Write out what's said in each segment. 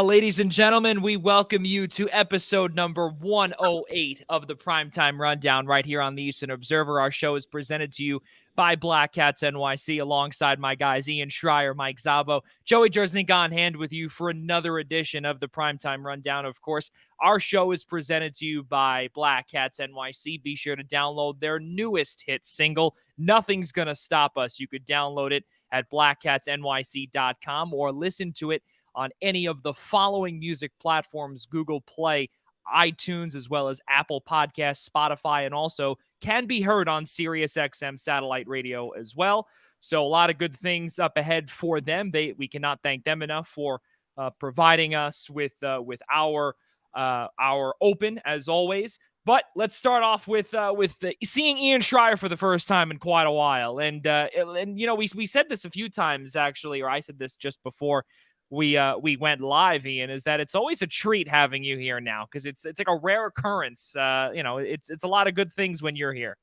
Ladies and gentlemen, we welcome you to episode number 108 of the Primetime Rundown right here on the Eastern Observer. Our show is presented to you by Black Cats NYC alongside my guys Ian Schraier, Mike Szabo, Joey Jarzynka on hand with you for another edition of the Primetime Rundown. Of course, our show is presented to you by Black Cats NYC. Be sure to download their newest hit single, Nothing's Gonna Stop Us. You could download it at blackcatsnyc.com or listen to it on any of the following music platforms: Google Play, iTunes, as well as Apple Podcasts, Spotify, and also can be heard on SiriusXM satellite radio as well. So a lot of good things up ahead for them. We cannot thank them enough for providing us with our open as always. But let's start off with seeing Ian Schraier for the first time in quite a while, and you know we said this a few times actually, or I said this just before we went live, Ian, is that it's always a treat having you here now because it's like a rare occurrence. It's a lot of good things when you're here.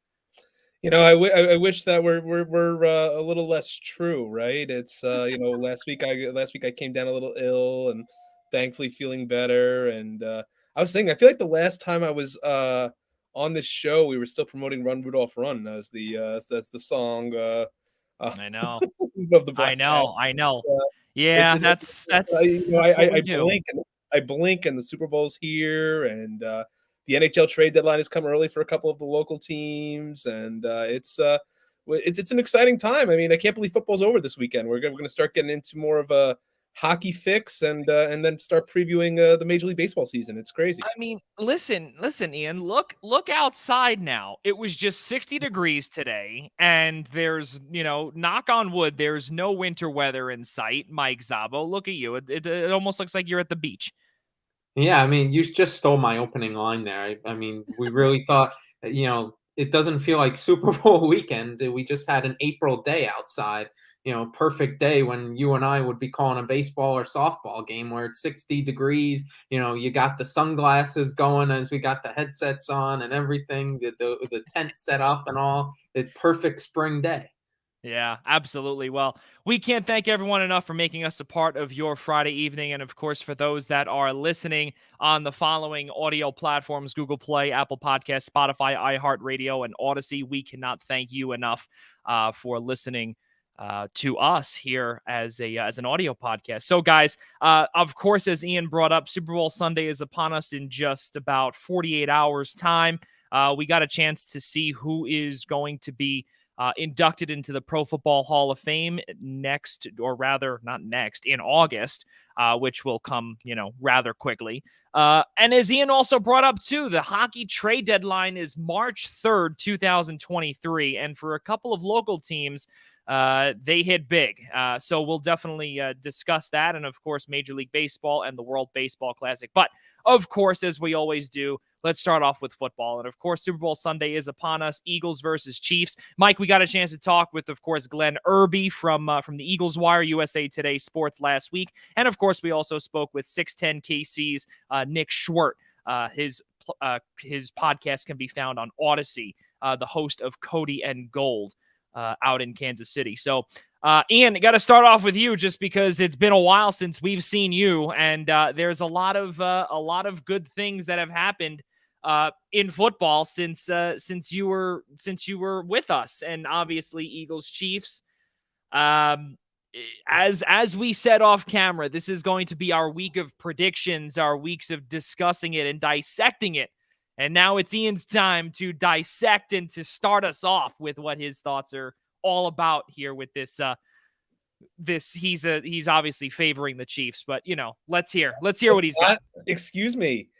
I wish that we're a little less true, right? It's last week I came down a little ill and thankfully feeling better. And I was thinking, I feel like the last time I was on this show, we were still promoting "Run Rudolph Run" as the song. I know, of the Black Cats. I know. Yeah, that's what we do. I blink, and the Super Bowl's here, and the NHL trade deadline has come early for a couple of the local teams, and it's an exciting time. I mean, I can't believe football's over this weekend. We're going to start getting into more of a hockey fix, and then start previewing the Major League Baseball season. It's crazy. I mean, listen, Ian. Look outside now. It was just 60 degrees today, and there's, knock on wood, there's no winter weather in sight. Mike Szabo, look at you. It almost looks like you're at the beach. Yeah, I mean, you just stole my opening line there. I mean, we really thought, it doesn't feel like Super Bowl weekend. We just had an April day outside, perfect day when you and I would be calling a baseball or softball game where it's 60 degrees. You got the sunglasses going as we got the headsets on and everything, the tent set up and all. It's perfect spring day. Yeah, absolutely. Well, we can't thank everyone enough for making us a part of your Friday evening. And of course, for those that are listening on the following audio platforms: Google Play, Apple Podcasts, Spotify, iHeartRadio, and Odyssey, we cannot thank you enough for listening to us here as an audio podcast. So guys, of course, as Ian brought up, Super Bowl Sunday is upon us in just about 48 hours time. We got a chance to see who is going to be inducted into the Pro Football Hall of Fame in August, which will come, rather quickly. And as Ian also brought up too, the hockey trade deadline is March 3rd, 2023. And for a couple of local teams, they hit big. So we'll definitely discuss that. And of course, Major League Baseball and the World Baseball Classic. But of course, as we always do, let's start off with football. And of course, Super Bowl Sunday is upon us. Eagles versus Chiefs. Mike, we got a chance to talk with, of course, Glenn Irby from the Eagles Wire, USA Today Sports last week. And of course, we also spoke with 610 KC's Nick Schwartz. His podcast can be found on Odyssey, the host of Cody and Gold out in Kansas City. So, Ian, got to start off with you just because it's been a while since we've seen you, and there's a lot of good things that have happened in football since you were with us, and obviously Eagles Chiefs. As we said off camera, this is going to be our week of predictions, our weeks of discussing it and dissecting it. And now it's Ian's time to dissect and to start us off with what his thoughts are all about here with this. He's obviously favoring the Chiefs, but let's hear what he's got. Excuse me.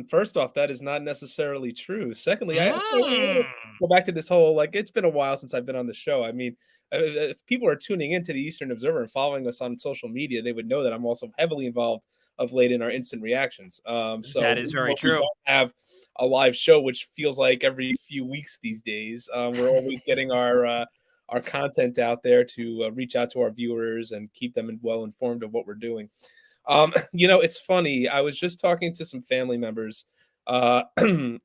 First off, that is not necessarily true. Secondly, I actually go back to this whole, it's been a while since I've been on the show. I mean, if people are tuning into the Eastern Observer and following us on social media, they would know that I'm also heavily involved of late in our instant reactions. So that is very true. We don't have a live show, which feels like every few weeks these days. We're always getting our content out there to reach out to our viewers and keep them well informed of what we're doing. It's funny. I was just talking to some family members earlier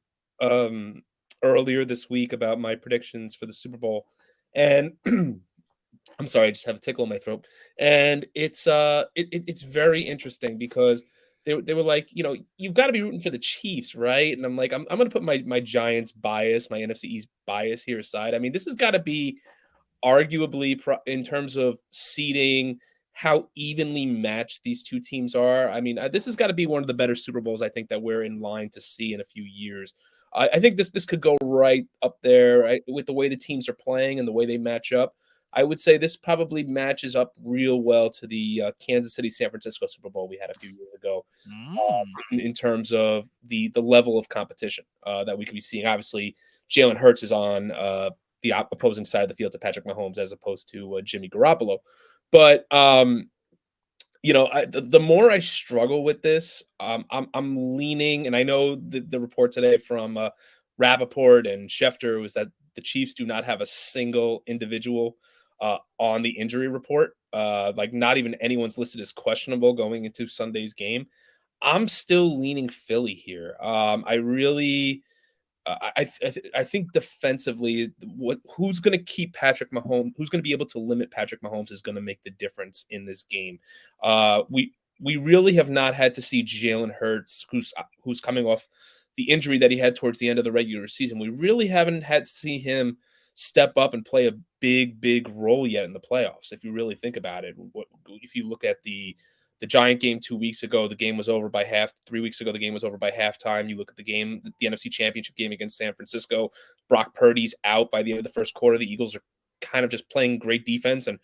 this week about my predictions for the Super Bowl. And I'm sorry, I just have a tickle in my throat. And it's very interesting because they were like, you've got to be rooting for the Chiefs, right? And I'm like, I'm gonna put my Giants bias, my NFC East bias here aside. I mean, this has got to be arguably in terms of seeding, how evenly matched these two teams are. I mean, this has got to be one of the better Super Bowls I think that we're in line to see in a few years. I think this could go right up there, right, with the way the teams are playing and the way they match up. I would say this probably matches up real well to the Kansas City San Francisco Super Bowl we had a few years ago, Mm. in terms of the level of competition that we could be seeing. Obviously, Jalen Hurts is on the opposing side of the field to Patrick Mahomes as opposed to Jimmy Garoppolo. But the more I struggle with this, I'm leaning, and I know the report today from Rappaport and Schefter was that the Chiefs do not have a single individual on the injury report. Like not even anyone's listed as questionable going into Sunday's game. I'm still leaning Philly here. I really, I think defensively, who's going to keep Patrick Mahomes, who's going to be able to limit Patrick Mahomes is going to make the difference in this game. We really have not had to see Jalen Hurts, who's coming off the injury that he had towards the end of the regular season. We really haven't had to see him step up and play a big role yet in the playoffs. If you really think about it, if you look at the Giant game 2 weeks ago, the game was over by half. 3 weeks ago, the game was over by halftime. You look at the game, the NFC Championship game against San Francisco, Brock Purdy's out by the end of the first quarter. The Eagles are kind of just playing great defense and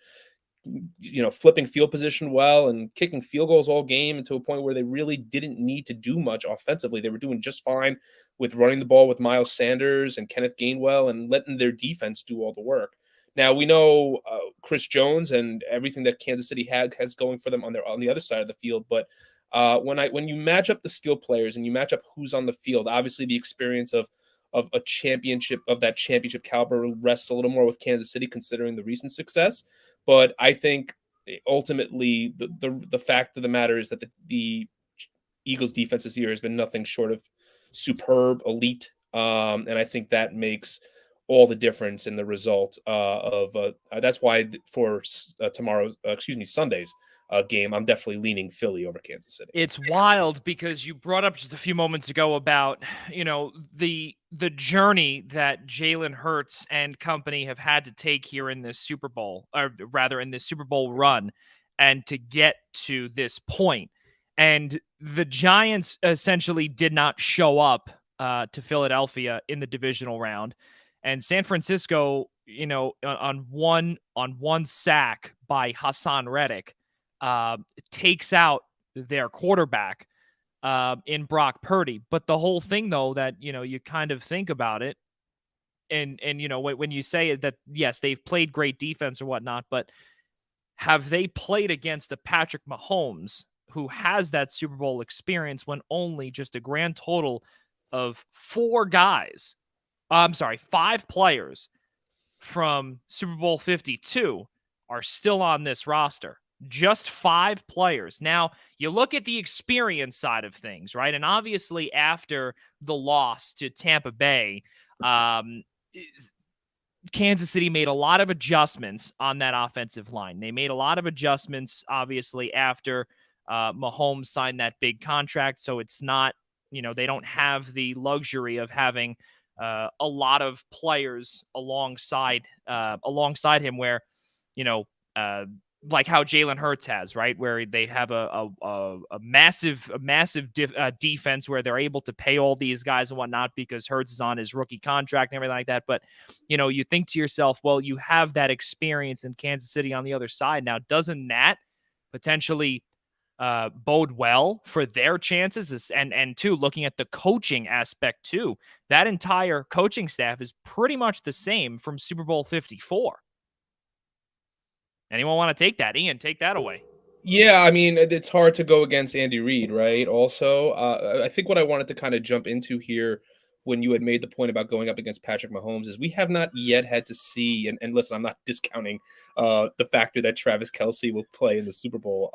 flipping field position well and kicking field goals all game, and to a point where they really didn't need to do much offensively. They were doing just fine with running the ball with Miles Sanders and Kenneth Gainwell and letting their defense do all the work. Now we know Chris Jones and everything that Kansas City has going for them on the other side of the field, but when you match up the skill players and you match up who's on the field, obviously the experience of a championship of that championship caliber rests a little more with Kansas City, considering the recent success. But I think ultimately the fact of the matter is that the Eagles defense this year has been nothing short of superb, elite, and I think that makes all the difference in the result that's why for Sunday's game, I'm definitely leaning Philly over Kansas City. It's wild because you brought up just a few moments ago about, the journey that Jalen Hurts and company have had to take here in this Super Bowl, or rather in this Super Bowl run, and to get to this point. And the Giants essentially did not show up to Philadelphia in the divisional round. And San Francisco, on one sack by Hassan Reddick, takes out their quarterback in Brock Purdy. But the whole thing, though, that you kind of think about it, and when you say that, yes, they've played great defense or whatnot, but have they played against a Patrick Mahomes who has that Super Bowl experience when only just a grand total of 5 players from Super Bowl 52 are still on this roster? Just 5 players. Now, you look at the experience side of things, right? And obviously, after the loss to Tampa Bay, Kansas City made a lot of adjustments on that offensive line. They made a lot of adjustments, obviously, after Mahomes signed that big contract. So it's not, they don't have the luxury of having a lot of players alongside him, where, like how Jalen Hurts has, right, where they have a massive defense where they're able to pay all these guys and whatnot because Hurts is on his rookie contract and everything like that. But you think to yourself, well, you have that experience in Kansas City on the other side. Now, doesn't that potentially bode well for their chances? And two, looking at the coaching aspect too, that entire coaching staff is pretty much the same from Super Bowl 54. Anyone want to take that? Ian, take that away. Yeah, I mean, it's hard to go against Andy Reid, right? Also, I think what I wanted to kind of jump into here when you had made the point about going up against Patrick Mahomes is we have not yet had to see, and listen, I'm not discounting the factor that Travis Kelce will play in the Super Bowl.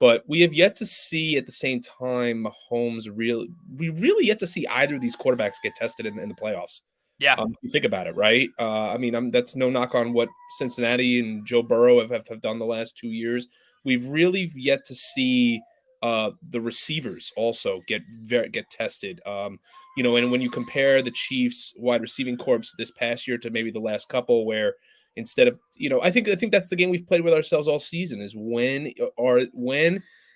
But we have yet to see at the same time Mahomes we really yet to see either of these quarterbacks get tested in the playoffs. Yeah. You think about it, right? I mean, that's no knock on what Cincinnati and Joe Burrow have done the last 2 years. We've really yet to see the receivers also get tested. And when you compare the Chiefs wide receiving corps this past year to maybe the last couple, where instead of I think that's the game we've played with ourselves all season is when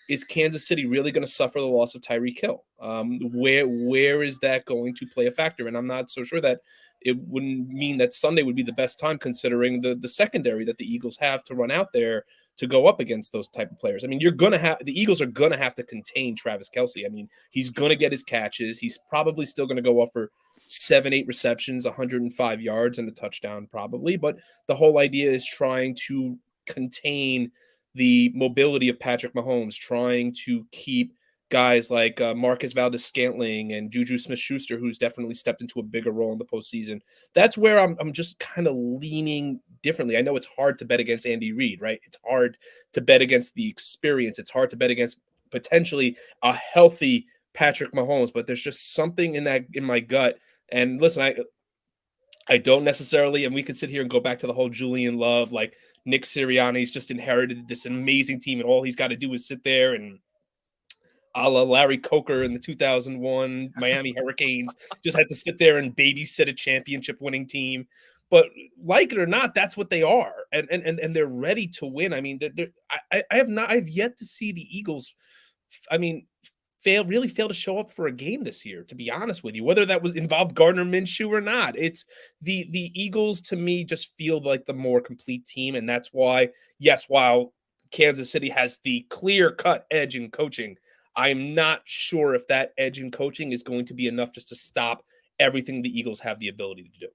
is Kansas City really going to suffer the loss of Tyreek Hill? Where is that going to play a factor? And I'm not so sure that it wouldn't mean that Sunday would be the best time, considering the secondary that the Eagles have to run out there to go up against those type of players. I mean, the Eagles are going to have to contain Travis Kelce. I mean, he's going to get his catches. He's probably still going to go up for 7-8 receptions, 105 yards and a touchdown probably. But the whole idea is trying to contain the mobility of Patrick Mahomes, trying to keep guys like Marcus Valdes-Scantling and Juju Smith-Schuster, who's definitely stepped into a bigger role in the postseason. That's where I'm just kind of leaning differently. I know it's hard to bet against Andy Reid, right? It's hard to bet against the experience. It's hard to bet against potentially a healthy Patrick Mahomes, but there's just something in my gut. And listen, I don't necessarily, and we could sit here and go back to the whole Julian Love, like Nick Sirianni's just inherited this amazing team, and all he's got to do is sit there and a la Larry Coker in the 2001 Miami Hurricanes, just had to sit there and babysit a championship winning team. But like it or not, that's what they are, and they're ready to win. I mean, I have yet to see the Eagles. I mean, fail to show up for a game this year, to be honest with you, whether that was involved Gardner Minshew or not. It's the Eagles, to me, just feel like the more complete team. And that's why, yes, while Kansas City has the clear-cut edge in coaching, I'm not sure if that edge in coaching is going to be enough just to stop everything the Eagles have the ability to do.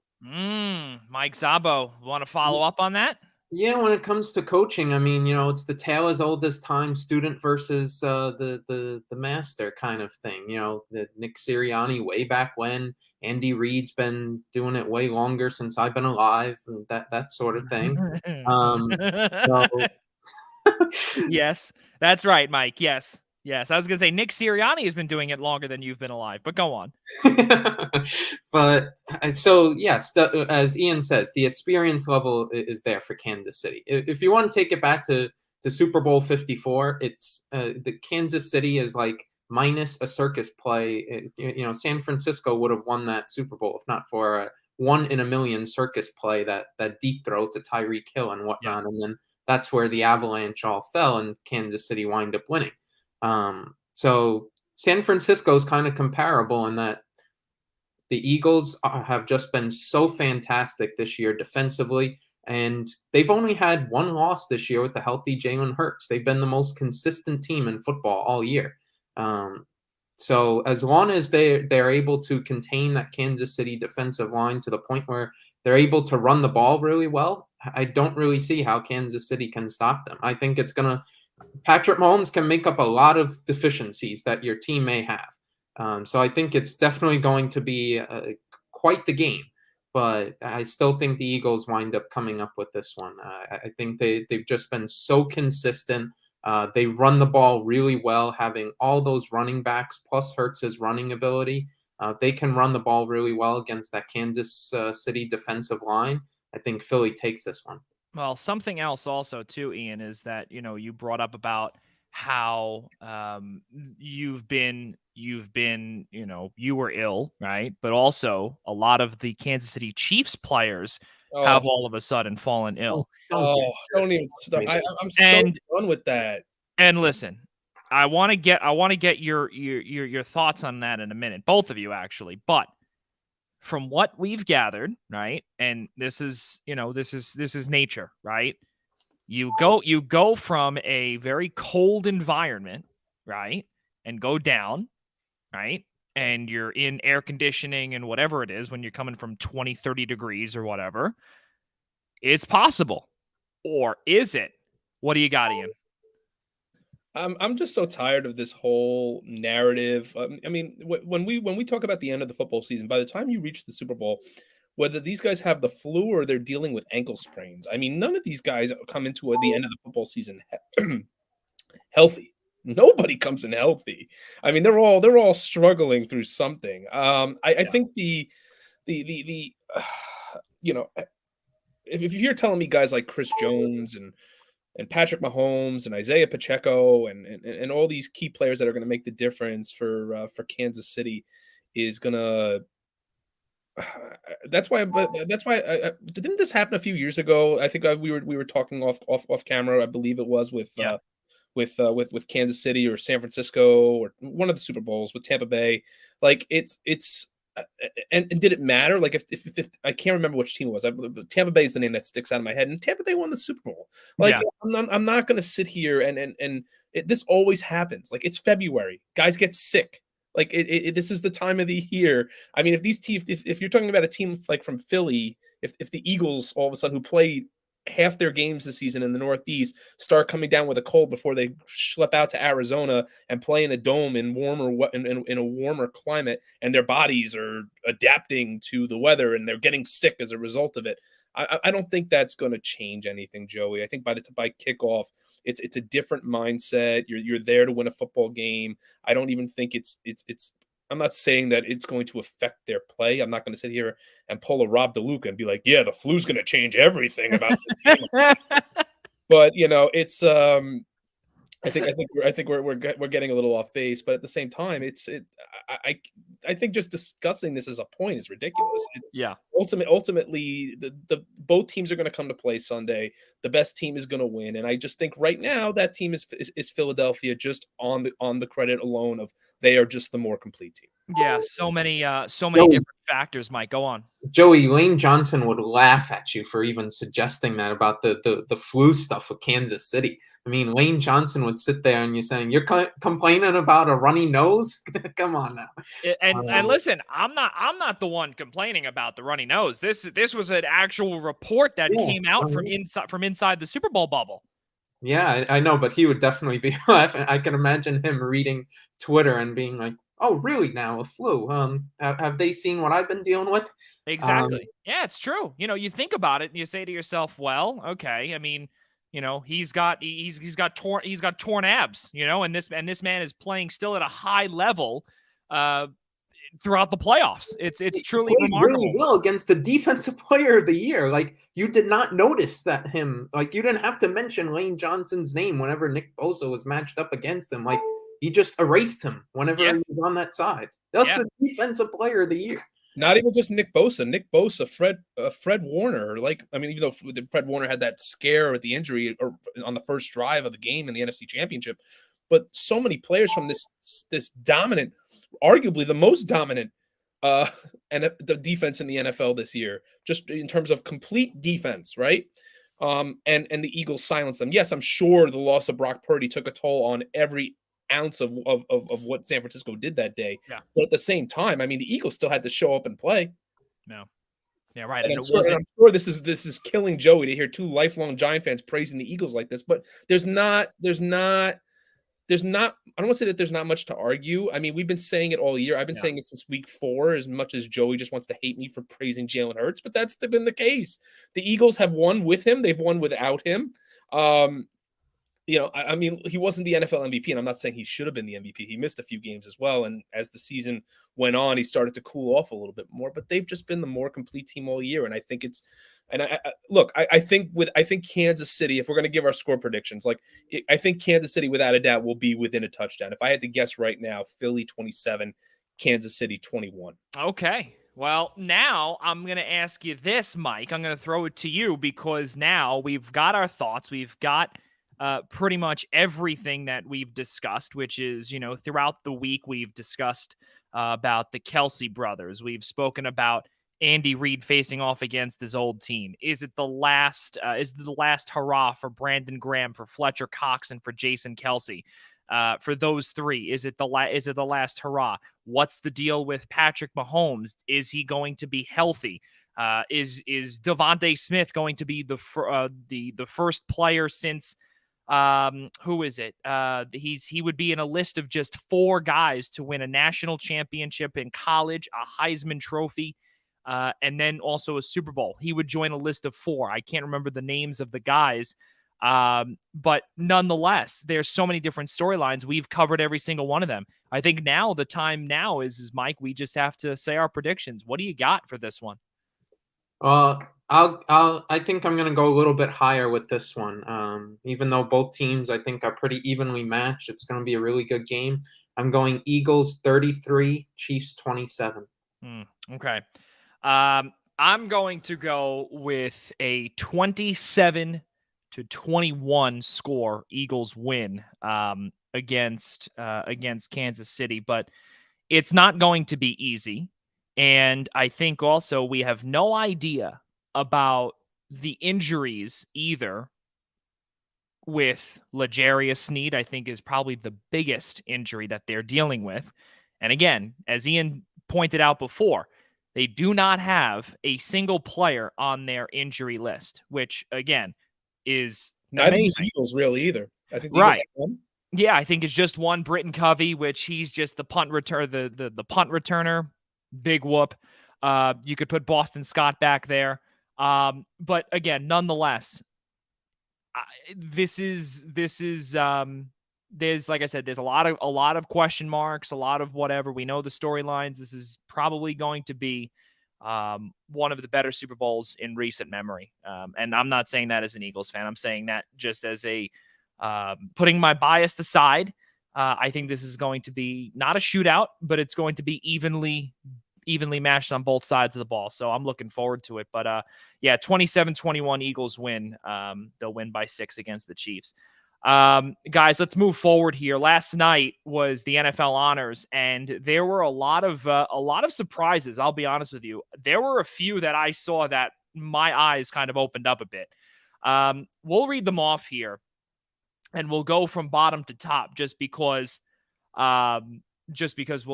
Mike Szabo, want to follow up on that? Yeah, when it comes to coaching, I mean, it's the tale as old as time, student versus the master kind of thing. The Nick Sirianni way back when, Andy Reid's been doing it way longer since I've been alive, and that sort of thing. So Yes, that's right, Mike. Yes. I was going to say Nick Sirianni has been doing it longer than you've been alive, but go on. But so yes, as Ian says, the experience level is there for Kansas City. If you want to take it back to Super Bowl 54, it's the Kansas City is like minus a circus play. San Francisco would have won that Super Bowl if not for a 1 in a million circus play, that deep throw to Tyreek Hill and whatnot. Yeah. And then that's where the avalanche all fell and Kansas City wind up winning. So San Francisco is kind of comparable in that the Eagles have just been so fantastic this year defensively, and they've only had one loss this year with the healthy Jalen Hurts. They've been the most consistent team in football all year. So as long as they're able to contain that Kansas City defensive line to the point where they're able to run the ball really well, I don't really see how Kansas City can stop them. I think Patrick Mahomes can make up a lot of deficiencies that your team may have. So I think it's definitely going to be quite the game, but I still think the Eagles wind up coming up with this one. I think they've just been so consistent. They run the ball really well, having all those running backs plus Hurts' running ability. They can run the ball really well against that Kansas City defensive line. I think Philly takes this one. Well, something else also too, Ian, is that, you brought up about how you were ill, right? But also a lot of the Kansas City Chiefs players have all of a sudden fallen ill. Don't even start. I'm so done with that. And listen, I want to get your thoughts on that in a minute, both of you actually, but from what we've gathered, right? And this is nature, right? You go from a very cold environment, right? And go down, right? And you're in air conditioning and whatever it is when you're coming from 20, 30 degrees or whatever. It's possible. Or is it? What do you got, Ian? I'm just so tired of this whole narrative. I mean, when we talk about the end of the football season, by the time you reach the Super Bowl, whether these guys have the flu or they're dealing with ankle sprains, I mean, none of these guys come into the end of the football season healthy. Nobody comes in healthy. I mean, they're all struggling through something. I think the you know, if you're telling me guys like Chris Jones and Patrick Mahomes and Isaiah Pacheco and all these key players that are going to make the difference for Kansas City is gonna. That's why, but that's why. Didn't this happen a few years ago? I think we were talking off camera. I believe it was Yeah. With Kansas City or San Francisco or one of the Super Bowls with Tampa Bay. Like and did it matter? Like if I can't remember which team it was. Tampa Bay is the name that sticks out of my head, and Tampa Bay won the Super Bowl. Like Yeah. I'm not going to sit here this always happens. Like it's February, guys get sick. Like this is the time of the year. I mean, if these teams, if you're talking about a team like from Philly, if the Eagles all of a sudden who play half their games this season in the Northeast start coming down with a cold before they schlep out to Arizona and play in the dome in in a warmer climate, and their bodies are adapting to the weather and they're getting sick as a result of it. I don't think that's going to change anything, Joey. I think by kickoff, it's a different mindset. You're there to win a football game. I don't even think it's. I'm not saying that it's going to affect their play. I'm not going to sit here and pull a Rob DeLuca and be like, yeah, the flu's going to change everything about the game. But it's I think we're getting a little off base, but at the same time, I think just discussing this as a point is ridiculous. Yeah. Ultimately, the both teams are going to come to play Sunday. The best team is going to win, and I just think right now that team is Philadelphia, just on the credit alone of they are just the more complete team. Yeah, so many different factors, Mike. Go on. Joey, Lane Johnson would laugh at you for even suggesting that about the flu stuff with Kansas City. I mean, Lane Johnson would sit there and you're saying you're complaining about a runny nose. Come on now. And listen, I'm not the one complaining about the runny nose. This was an actual report that came out from inside the Super Bowl bubble. Yeah, I know, but he would definitely be laughing. I can imagine him reading Twitter and being like, "Oh, really? Now a flu? Have they seen what I've been dealing with?" Exactly. Yeah, it's true. You think about it and you say to yourself, well, okay. I mean, he's got torn abs, and this man is playing still at a high level throughout the playoffs. It's truly remarkable. Really well against the defensive player of the year. Like, you did not notice that him. Like, you didn't have to mention Lane Johnson's name whenever Nick Bosa was matched up against him. Like, he just erased him whenever he was on that side. That's the defensive player of the year. Not even just Nick Bosa, Fred Warner. Like, I mean, even though Fred Warner had that scare with the injury on the first drive of the game in the NFC Championship, but so many players from this dominant, arguably the most dominant and the defense in the NFL this year, just in terms of complete defense, right? And the Eagles silenced them. Yes, I'm sure the loss of Brock Purdy took a toll on every ounce of what San Francisco did that day. Yeah. But at the same time, I mean, the Eagles still had to show up and play. No. Yeah, right. And I'm sure this is killing Joey to hear two lifelong Giant fans praising the Eagles like this, but there's not I don't want to say that there's not much to argue. I mean, we've been saying it all year. I've been saying it since week 4, as much as Joey just wants to hate me for praising Jalen Hurts, but that's been the case. The Eagles have won with him. They've won without him. I mean, he wasn't the NFL MVP, and I'm not saying he should have been the MVP. He missed a few games as well, and as the season went on, he started to cool off a little bit more. But they've just been the more complete team all year, and I think I think Kansas City. If we're going to give our score predictions, I think Kansas City, without a doubt, will be within a touchdown. If I had to guess right now, Philly 27, Kansas City 21. Okay. Well, now I'm going to ask you this, Mike. I'm going to throw it to you because now we've got our thoughts. We've got pretty much everything that we've discussed, which is, throughout the week, we've discussed about the Kelsey brothers. We've spoken about Andy Reid facing off against his old team. Is it the last hurrah for Brandon Graham, for Fletcher Cox, and for Jason Kelsey? For those three, is it the last hurrah? What's the deal with Patrick Mahomes? Is he going to be healthy? Is Devontae Smith going to be the first player since who is it? He would be in a list of just 4 guys to win a national championship in college, a Heisman Trophy, and then also a Super Bowl. He would join a list of 4. I can't remember the names of the guys, but nonetheless, there's so many different storylines. We've covered every single one of them. I think now the time now is Mike, we just have to say our predictions. What do you got for this one? I think I'm gonna go a little bit higher with this one. Even though both teams I think are pretty evenly matched, it's gonna be a really good game. I'm going Eagles 33, Chiefs 27. Okay. I'm going to go with a 27-21 score. Eagles win against Kansas City, but it's not going to be easy. And I think also we have no idea about the injuries either. With L'Jarius Sneed, I think is probably the biggest injury that they're dealing with. And again, as Ian pointed out before, they do not have a single player on their injury list, which again is Neither do amazing. the Eagles really either. I think the Eagles Right. have one. Yeah, I think it's just one Britton Covey, which he's just the punt returner. Big whoop. You could put Boston Scott back there. But again, nonetheless, this is there's, like I said, there's a lot of question marks, a lot of whatever. We know the storylines. This is probably going to be one of the better Super Bowls in recent memory. And I'm not saying that as an Eagles fan. I'm saying that just as a putting my bias aside. I think this is going to be not a shootout, but it's going to be evenly matched on both sides of the ball. So I'm looking forward to it. But yeah, 27-21 Eagles win. They'll win by 6 against the Chiefs. Guys, let's move forward here. Last night was the NFL honors, and there were a lot of surprises. I'll be honest with you. There were a few that I saw that my eyes kind of opened up a bit. We'll read them off here, and we'll go from bottom to top just because we'll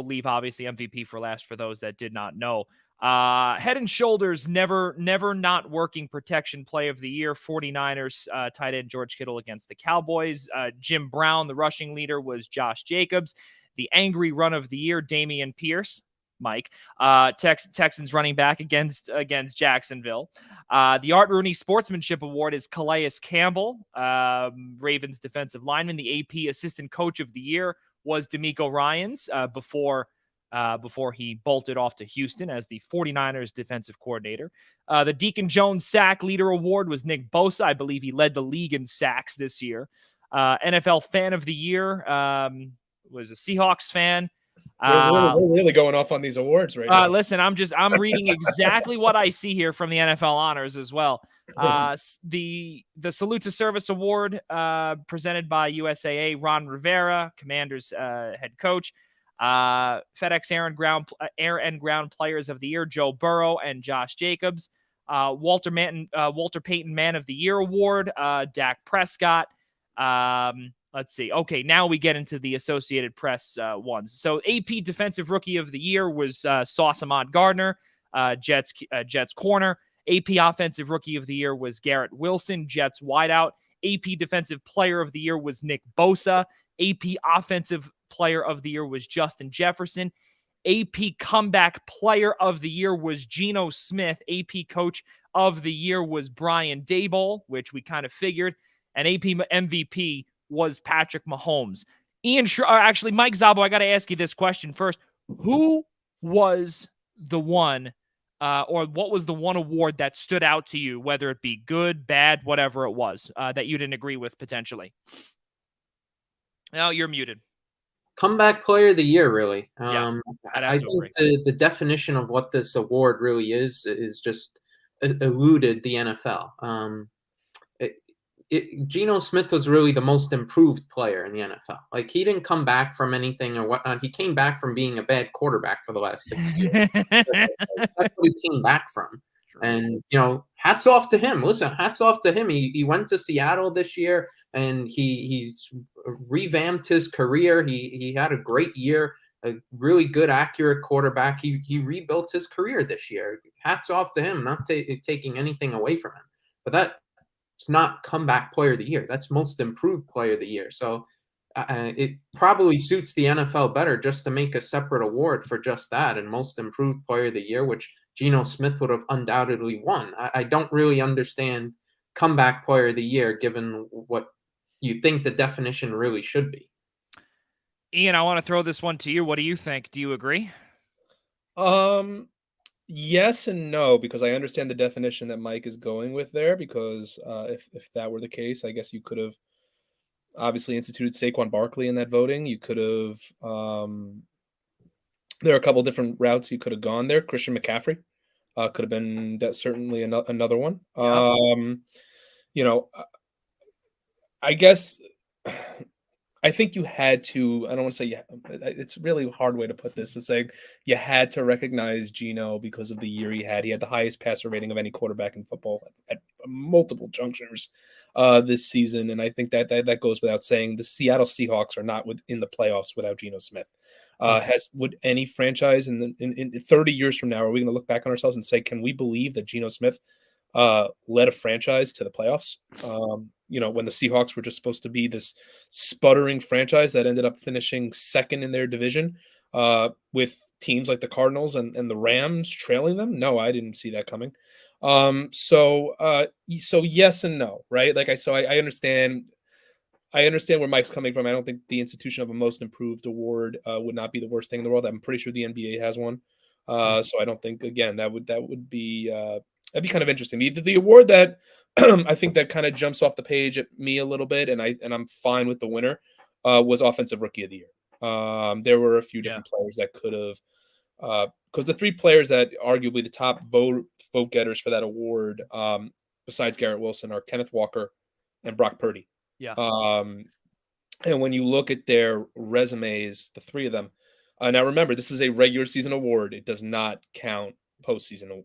leave obviously MVP for last for those that did not know. Head and Shoulders never not working protection play of the year. 49ers tight end George Kittle against the Cowboys. Jim Brown, the rushing leader, was Josh Jacobs. The angry run of the year, Damian Pierce. Mike, Texans running back against Jacksonville. The Art Rooney Sportsmanship Award is Calais Campbell, Ravens defensive lineman. The AP Assistant Coach of the Year was DeMeco Ryans before he bolted off to Houston as the 49ers defensive coordinator. The Deacon Jones Sack Leader Award was Nick Bosa. I believe he led the league in sacks this year. NFL Fan of the Year was a Seahawks fan. We're really going off on these awards right now. Listen, I'm reading exactly what I see here from the NFL honors as well. The Salute to Service Award presented by USAA, Ron Rivera, Commanders head coach. FedEx Air and Ground Players of the Year, Joe Burrow and Josh Jacobs. Walter Payton Man of the Year Award, Dak Prescott. Let's see. Okay, now we get into the Associated Press ones. So AP Defensive Rookie of the Year was Sauce Ahmad Gardner, Jets corner. AP Offensive Rookie of the Year was Garrett Wilson, Jets wideout. AP Defensive Player of the Year was Nick Bosa. AP Offensive Player of the Year was Justin Jefferson. AP Comeback Player of the Year was Geno Smith. AP Coach of the Year was Brian Daboll, which we kind of figured. And AP MVP was Patrick Mahomes. Actually, Mike Szabo, I got to ask you this question first. Who was the one, or what was the one award that stood out to you, whether it be good, bad, whatever it was, that you didn't agree with potentially? No, you're muted. Comeback Player of the Year, really. Yeah, I think the definition of what this award really is just eluded the NFL. Geno Smith was really the most improved player in the NFL. Like, he didn't come back from anything or whatnot. He came back from being a bad quarterback for the last 6 years. That's what he came back from. And, hats off to him. Listen, hats off to him. He went to Seattle this year, and he's revamped his career. He had a great year, a really good, accurate quarterback. He rebuilt his career this year. Hats off to him, not taking anything away from him. But it's not Comeback Player of the Year. That's Most Improved Player of the Year. So it probably suits the NFL better just to make a separate award for just that, and Most Improved Player of the Year, which Geno Smith would have undoubtedly won. I don't really understand Comeback Player of the Year, given what you think the definition really should be. Ian, I want to throw this one to you. What do you think? Do you agree? Yes and no, because I understand the definition that Mike is going with there. Because if that were the case, I guess you could have obviously instituted Saquon Barkley in that voting. You could have. There are a couple different routes you could have gone there. Christian McCaffrey could have been certainly another one. Yep. You know, I guess I think you had to. I don't want to say yeah. It's really a hard way to put this. Of saying you had to recognize Geno because of the year he had. He had the highest passer rating of any quarterback in football at multiple junctures this season, and I think that goes without saying. The Seattle Seahawks are not in the playoffs without Geno Smith. Would any franchise in 30 years from now, are we going to look back on ourselves and say, can we believe that Geno Smith led a franchise to the playoffs? When the Seahawks were just supposed to be this sputtering franchise that ended up finishing second in their division with teams like the Cardinals and the Rams trailing them. No, I didn't see that coming. So yes and no, right? I understand. I understand where Mike's coming from. I don't think the institution of a most improved award would not be the worst thing in the world. I'm pretty sure the NBA has one. So I don't think, again, that would be that'd be kind of interesting. The award that I think that kind of jumps off the page at me a little bit, and I'm fine with the winner, was Offensive Rookie of the Year. There were a few different players that could have, because the three players that arguably the top vote getters for that award, besides Garrett Wilson, are Kenneth Walker and Brock Purdy. Yeah. And when you look at their resumes, the three of them, now remember, this is a regular season award. It does not count postseason.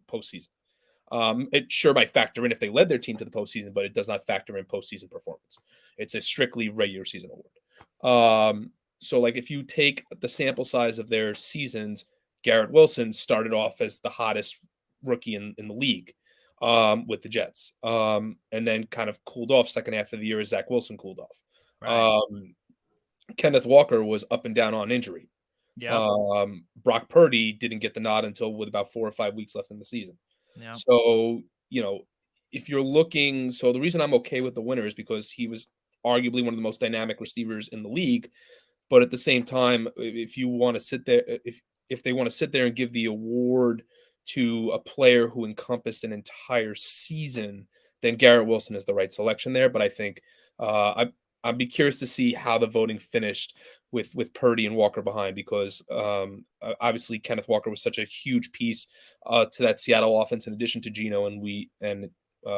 It sure might factor in if they led their team to the postseason, but it does not factor in postseason performance. It's a strictly regular season award. So if you take the sample size of their seasons, Garrett Wilson started off as the hottest rookie in the league with the Jets, and then kind of cooled off second half of the year as Zach Wilson cooled off. Right. Kenneth Walker was up and down on injury. Yeah. Brock Purdy didn't get the nod until with about 4 or 5 weeks left in the season. Yeah. So, if you're looking, so the reason I'm okay with the winner is because he was arguably one of the most dynamic receivers in the league. But at the same time, if you want to sit there, if they want to sit there and give the award to a player who encompassed an entire season, then Garrett Wilson is the right selection there. But I think I'd be curious to see how the voting finished with Purdy and Walker behind, because obviously Kenneth Walker was such a huge piece to that Seattle offense, in addition to Geno, and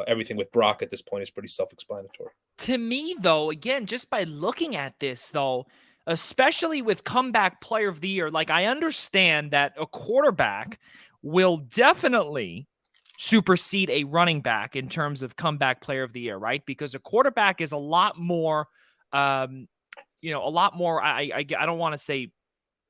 everything with Brock at this point is pretty self-explanatory. To me, though, again, just by looking at this, though, especially with comeback player of the year, I understand that a quarterback will definitely supersede a running back in terms of comeback player of the year, right? Because a quarterback is a lot more, I don't want to say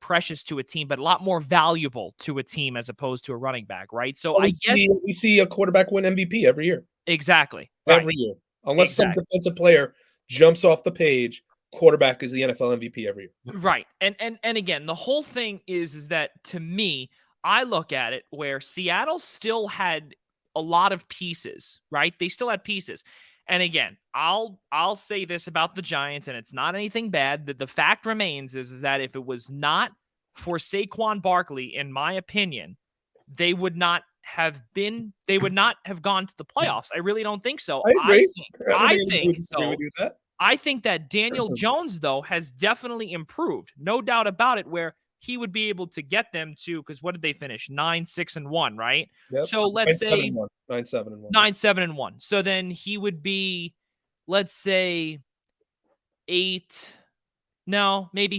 precious to a team, but a lot more valuable to a team as opposed to a running back, right? So we see a quarterback win MVP every year. Exactly. Every year. Unless some defensive player jumps off the page, quarterback is the NFL MVP every year. Right. And again, the whole thing is that, to me, I look at it where Seattle still had a lot of pieces, right? They still had pieces. And again, I'll say this about the Giants, and it's not anything bad. That the fact remains is that if it was not for Saquon Barkley, in my opinion, they would not have gone to the playoffs. I really don't think so. I agree. I think that Daniel Jones, though, has definitely improved. No doubt about it, where he would be able to get them to, because what did they finish? 9-6-1, right? Yep. So let's say 9-7-1. 9-7-1. So then he would be, let's say, maybe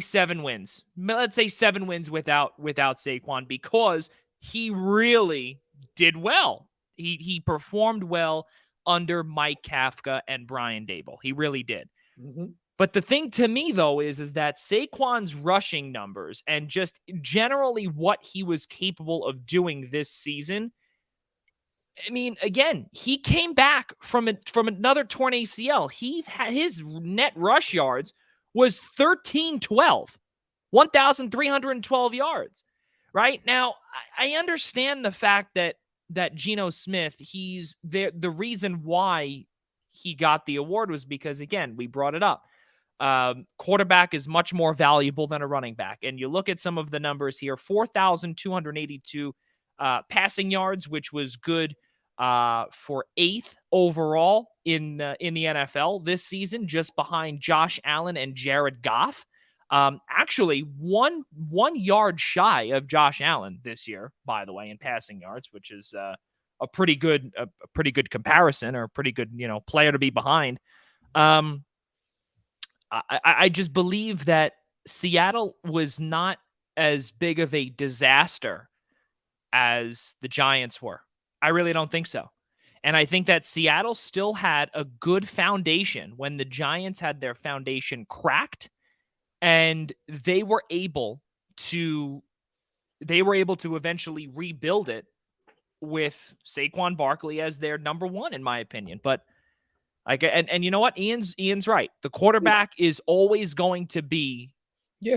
7 wins. Let's say 7 wins without Saquon, because he really did well. He performed well under Mike Kafka and Brian Daboll. He really did. Mm-hmm. But the thing to me, though, is that Saquon's rushing numbers and just generally what he was capable of doing this season, I mean, again, he came back from another torn ACL. He had his net rush yards was 1,312 yards. Right now, I understand the fact that Geno Smith, he's there. The reason why he got the award was because, again, we brought it up. Quarterback is much more valuable than a running back. And you look at some of the numbers here, 4,282 passing yards, which was good for 8th overall in the NFL this season, just behind Josh Allen and Jared Goff. Actually, one yard shy of Josh Allen this year, by the way, in passing yards, which is a pretty good comparison, or a pretty good player to be behind. I just believe that Seattle was not as big of a disaster as the Giants were. I really don't think so. And I think that Seattle still had a good foundation when the Giants had their foundation cracked, and they were able to eventually rebuild it with Saquon Barkley as their number one, in my opinion. But and you know what? Ian's right. The quarterback is always going to be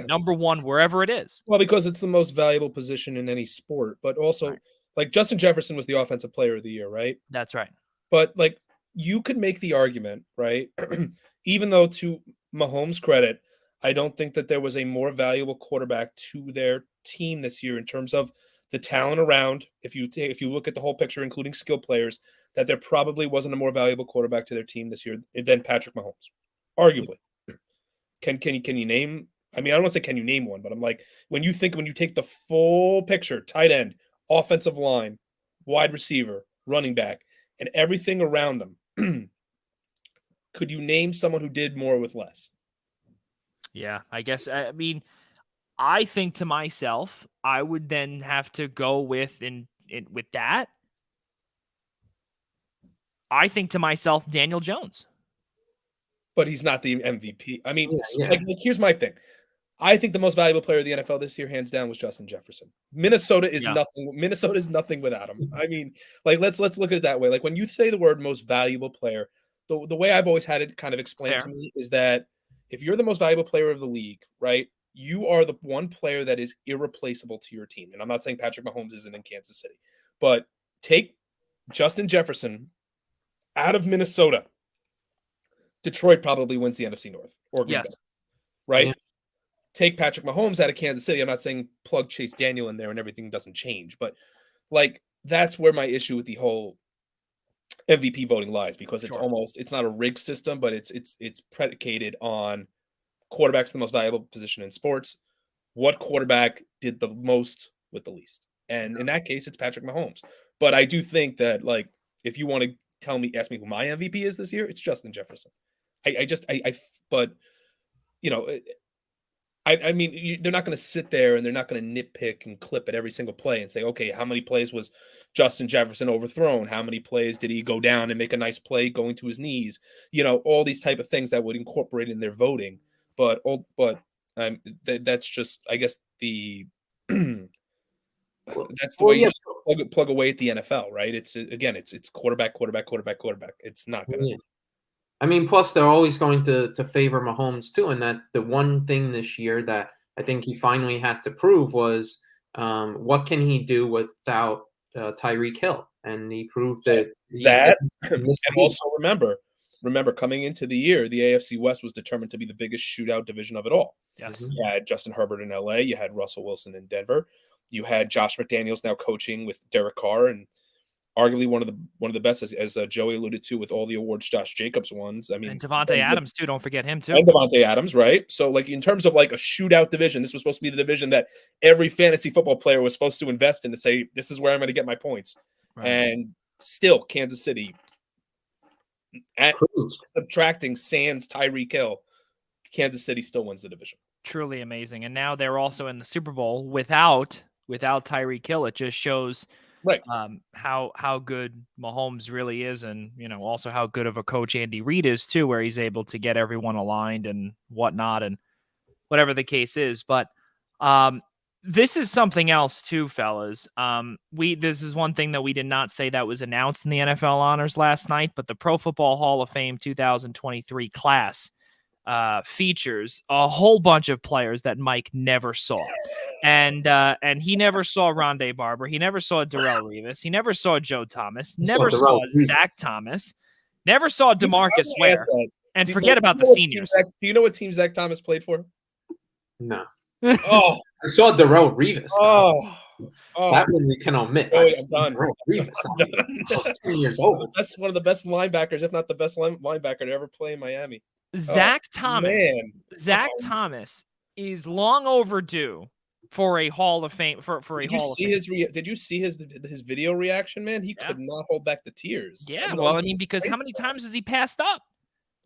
number one wherever it is. Well, because it's the most valuable position in any sport, but also like Justin Jefferson was the offensive player of the year, right? That's right. But like you could make the argument, right? Even though, to Mahomes' credit, I don't think that there was a more valuable quarterback to their team this year in terms of the talent around. If you look at the whole picture, including skill players, that there probably wasn't a more valuable quarterback to their team this year than Patrick Mahomes, arguably. Can you name? I mean, I don't want to say can you name one, but I'm like, when you take the full picture, tight end, offensive line, wide receiver, running back, and everything around them, could you name someone who did more with less? Yeah, I guess. I mean, I think to myself, I would then have to go with with that. I think to myself, Daniel Jones. But he's not the MVP. I mean, like here's my thing. I think the most valuable player of the NFL this year, hands down, was Justin Jefferson. Minnesota is nothing. Minnesota is nothing without him. I mean, like let's look at it that way. Like when you say the word most valuable player, the way I've always had it kind of explained to me is that if you're the most valuable player of the league, right, you are the one player that is irreplaceable to your team. And I'm not saying Patrick Mahomes isn't in Kansas City, but take Justin Jefferson out of Minnesota, Detroit probably wins the NFC North or Green Bay, right? Yeah. Take Patrick Mahomes out of Kansas City. I'm not saying plug Chase Daniel in there and everything doesn't change, but like that's where my issue with the whole MVP voting lies, because it's not a rigged system, but it's predicated on quarterback's the most valuable position in sports. What quarterback did the most with the least? And in that case, it's Patrick Mahomes. But I do think that, like, if you want to ask me who my MVP is this year, it's Justin Jefferson. But you know, I mean, they're not going to sit there and they're not going to nitpick and clip at every single play and say, okay, how many plays was Justin Jefferson overthrown? How many plays did he go down and make a nice play going to his knees? You know, all these type of things that would incorporate in their voting. But that's just, I guess, that's the way you just plug away at the NFL, right? It's quarterback. It's not going to. I mean, plus they're always going to favor Mahomes too, and that the one thing this year that I think he finally had to prove was what can he do without Tyreek Hill, and he proved that. And also remember, coming into the year, the AFC West was determined to be the biggest shootout division of it all. Yes, you had Justin Herbert in LA, you had Russell Wilson in Denver, you had Josh McDaniels now coaching with Derek Carr, and arguably one of the best, as Joey alluded to, with all the awards Josh Jacobs won. I mean, and Devontae Adams too. Don't forget him too. And Devontae Adams, right? So, like, in terms of like a shootout division, this was supposed to be the division that every fantasy football player was supposed to invest in to say, this is where I'm going to get my points. Right. And still, Kansas City, subtracting sans Tyreek Hill, Kansas City still wins the division. Truly amazing. And now they're also in the Super Bowl without Tyreek Hill. It just shows. Right. How good Mahomes really is, and also how good of a coach Andy Reid is too, where he's able to get everyone aligned and whatnot, and whatever the case is. But this is something else too, fellas. This is one thing that we did not say that was announced in the NFL honors last night, but the Pro Football Hall of Fame 2023 class features a whole bunch of players that Mike never saw. And he never saw Rondé Barber. He never saw Darrelle Revis. He never saw Joe Thomas. Never saw Zach Thomas. Never saw DeMarcus Ware. And forget about the seniors. Do you know what team Zach Thomas played for? No. Oh, I saw Darrelle Revis. Oh, That one we can omit. Oh, I've I'm seen done. Darrelle Revis. I'm done. I was 10 years old. That's one of the best linebackers, if not the best linebacker to ever play in Miami. Zach Thomas. Man. Zach Thomas is long overdue for a Hall of Fame. Did you see his video reaction, man? He Yeah. could not hold back the tears. Yeah, well, I mean, because how many times has he passed up?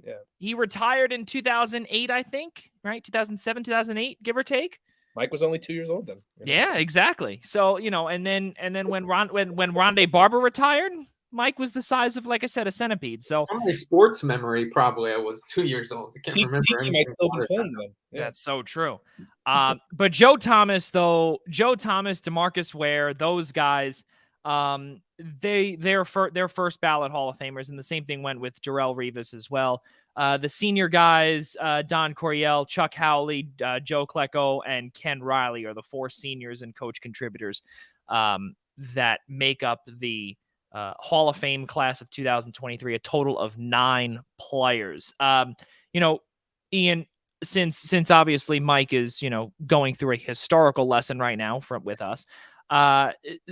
Yeah. He retired in 2008, I think, right? 2007, 2008, give or take. Mike was only 2 years old then. Yeah, exactly. So, and then when Rondé Barber retired, Mike was the size of, like I said, a centipede. So From my sports memory, probably I was 2 years old. I can't remember Tiki anything. might still be about it. playing then. Yeah. That's so true. But Joe Thomas, DeMarcus Ware, those guys, they're first ballot Hall of Famers, and the same thing went with Darrelle Revis as well. The senior guys, Don Coryell, Chuck Howley, Joe Klecko, and Ken Riley are the 4 seniors and coach contributors that make up the Hall of Fame class of 2023, a total of 9 players. Ian, since obviously Mike is, going through a historical lesson right now with us,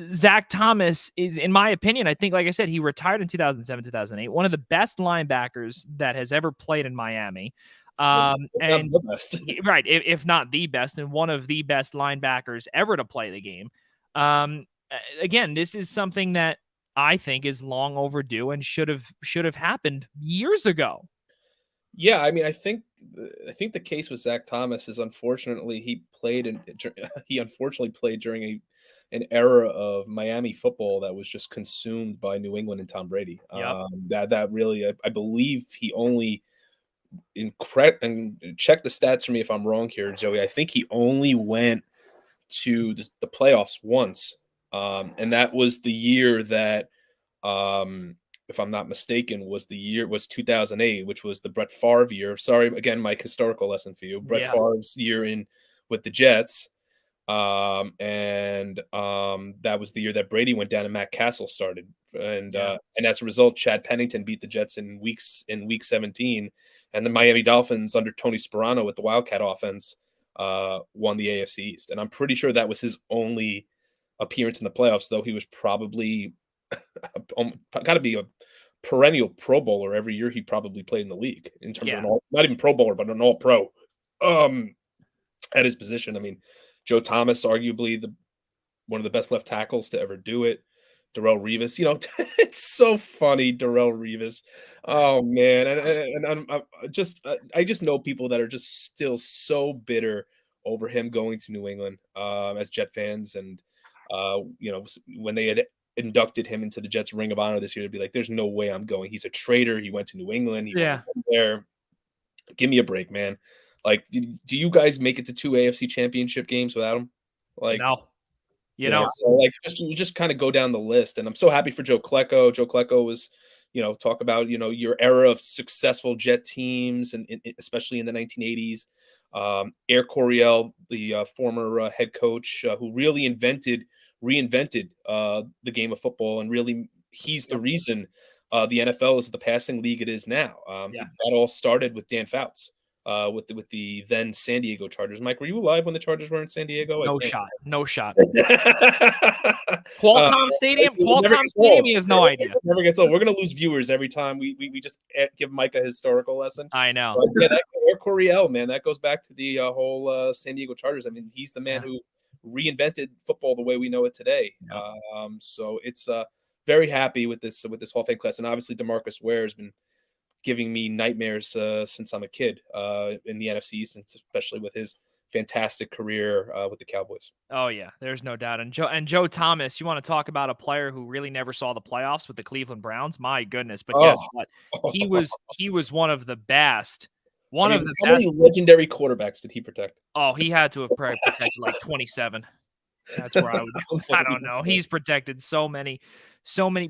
Zach Thomas is, in my opinion, I think, like I said, he retired in 2007, 2008, one of the best linebackers that has ever played in Miami. And the best. Right, if not the best, and one of the best linebackers ever to play the game. Again, this is something that I think is long overdue and should have happened years ago. Yeah, I mean, I think the case with Zach Thomas is, unfortunately, he unfortunately played during an era of Miami football that was just consumed by New England and Tom Brady. Yep. That really, I believe he only, and check the stats for me if I'm wrong here, Joey. I think he only went to the playoffs once, and that was the year that, if I'm not mistaken, was 2008, which was the Brett Favre year. Sorry, again, Mike, historical lesson for you. Brett Favre's year in with the Jets. That was the year that Brady went down and Matt Castle started. And as a result, Chad Pennington beat the Jets in week 17. And the Miami Dolphins under Tony Sparano with the Wildcat offense won the AFC East. And I'm pretty sure that was his only appearance in the playoffs, though he was probably got to be a perennial Pro Bowler every year he probably played in the league, in terms of not even Pro Bowler, but an All Pro at his position. I mean, Joe Thomas, arguably one of the best left tackles to ever do it. Darrelle Revis, it's so funny, Darrelle Revis. Oh man, and I just know people that are just still so bitter over him going to New England as Jet fans, and when they had inducted him into the Jets Ring of Honor this year, to be like, there's no way I'm going. He's a traitor. He went to New England. He went there. Give me a break, man. Like, do you guys make it to 2 AFC championship games without him? Like, no. So like, just kind of go down the list. And I'm so happy for Joe Klecko. Joe Klecko was, talk about, your era of successful Jet teams, and especially in the 1980s. Air Coryell, the former head coach, who really reinvented the game of football, and really he's the reason the NFL is the passing league it is now. That all started with Dan Fouts with the then San Diego Chargers. Mike, were you alive when the Chargers were in San Diego? No shot. Qualcomm Stadium. Qualcomm Stadium. He has no idea. It never gets old. We're gonna lose viewers every time we just give Mike a historical lesson. I know. But that Air Coryell, man, that goes back to the whole San Diego Chargers. I mean, he's the man who reinvented football the way we know it today. So it's very happy with this Hall of Fame class, and obviously DeMarcus Ware has been giving me nightmares since I'm a kid in the NFC East, and especially with his fantastic career with the Cowboys. Oh yeah, there's no doubt. And Joe Thomas, you want to talk about a player who really never saw the playoffs with the Cleveland Browns? My goodness! But guess what? He was one of the best. How many legendary quarterbacks did he protect? Oh, he had to have protected like 27. That's where I would. I don't know. He's protected so many.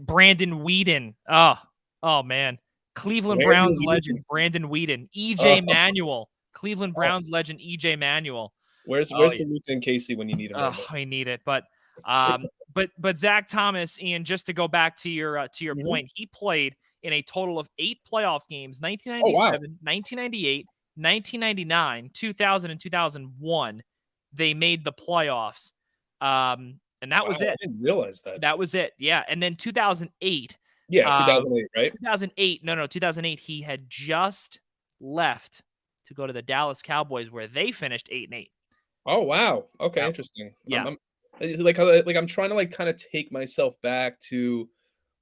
Brandon Whedon. Oh man. Cleveland Browns legend Brandon Whedon. EJ Manuel. Cleveland Browns legend EJ Manuel. Where's DeLuca and Casey when you need him? I need it. But Zach Thomas, Ian, just to go back to your point, he played in a total of 8 playoff games: 1997, 1998, 1999, 2000, and 2001. They made the playoffs. And that was it. I didn't realize that. That was it. Yeah. And then 2008. Yeah, 2008, right? 2008. No, 2008. He had just left to go to the Dallas Cowboys, where they finished 8-8. Oh, wow. Okay, Yep. interesting. Yeah. I'm trying to like kind of take myself back to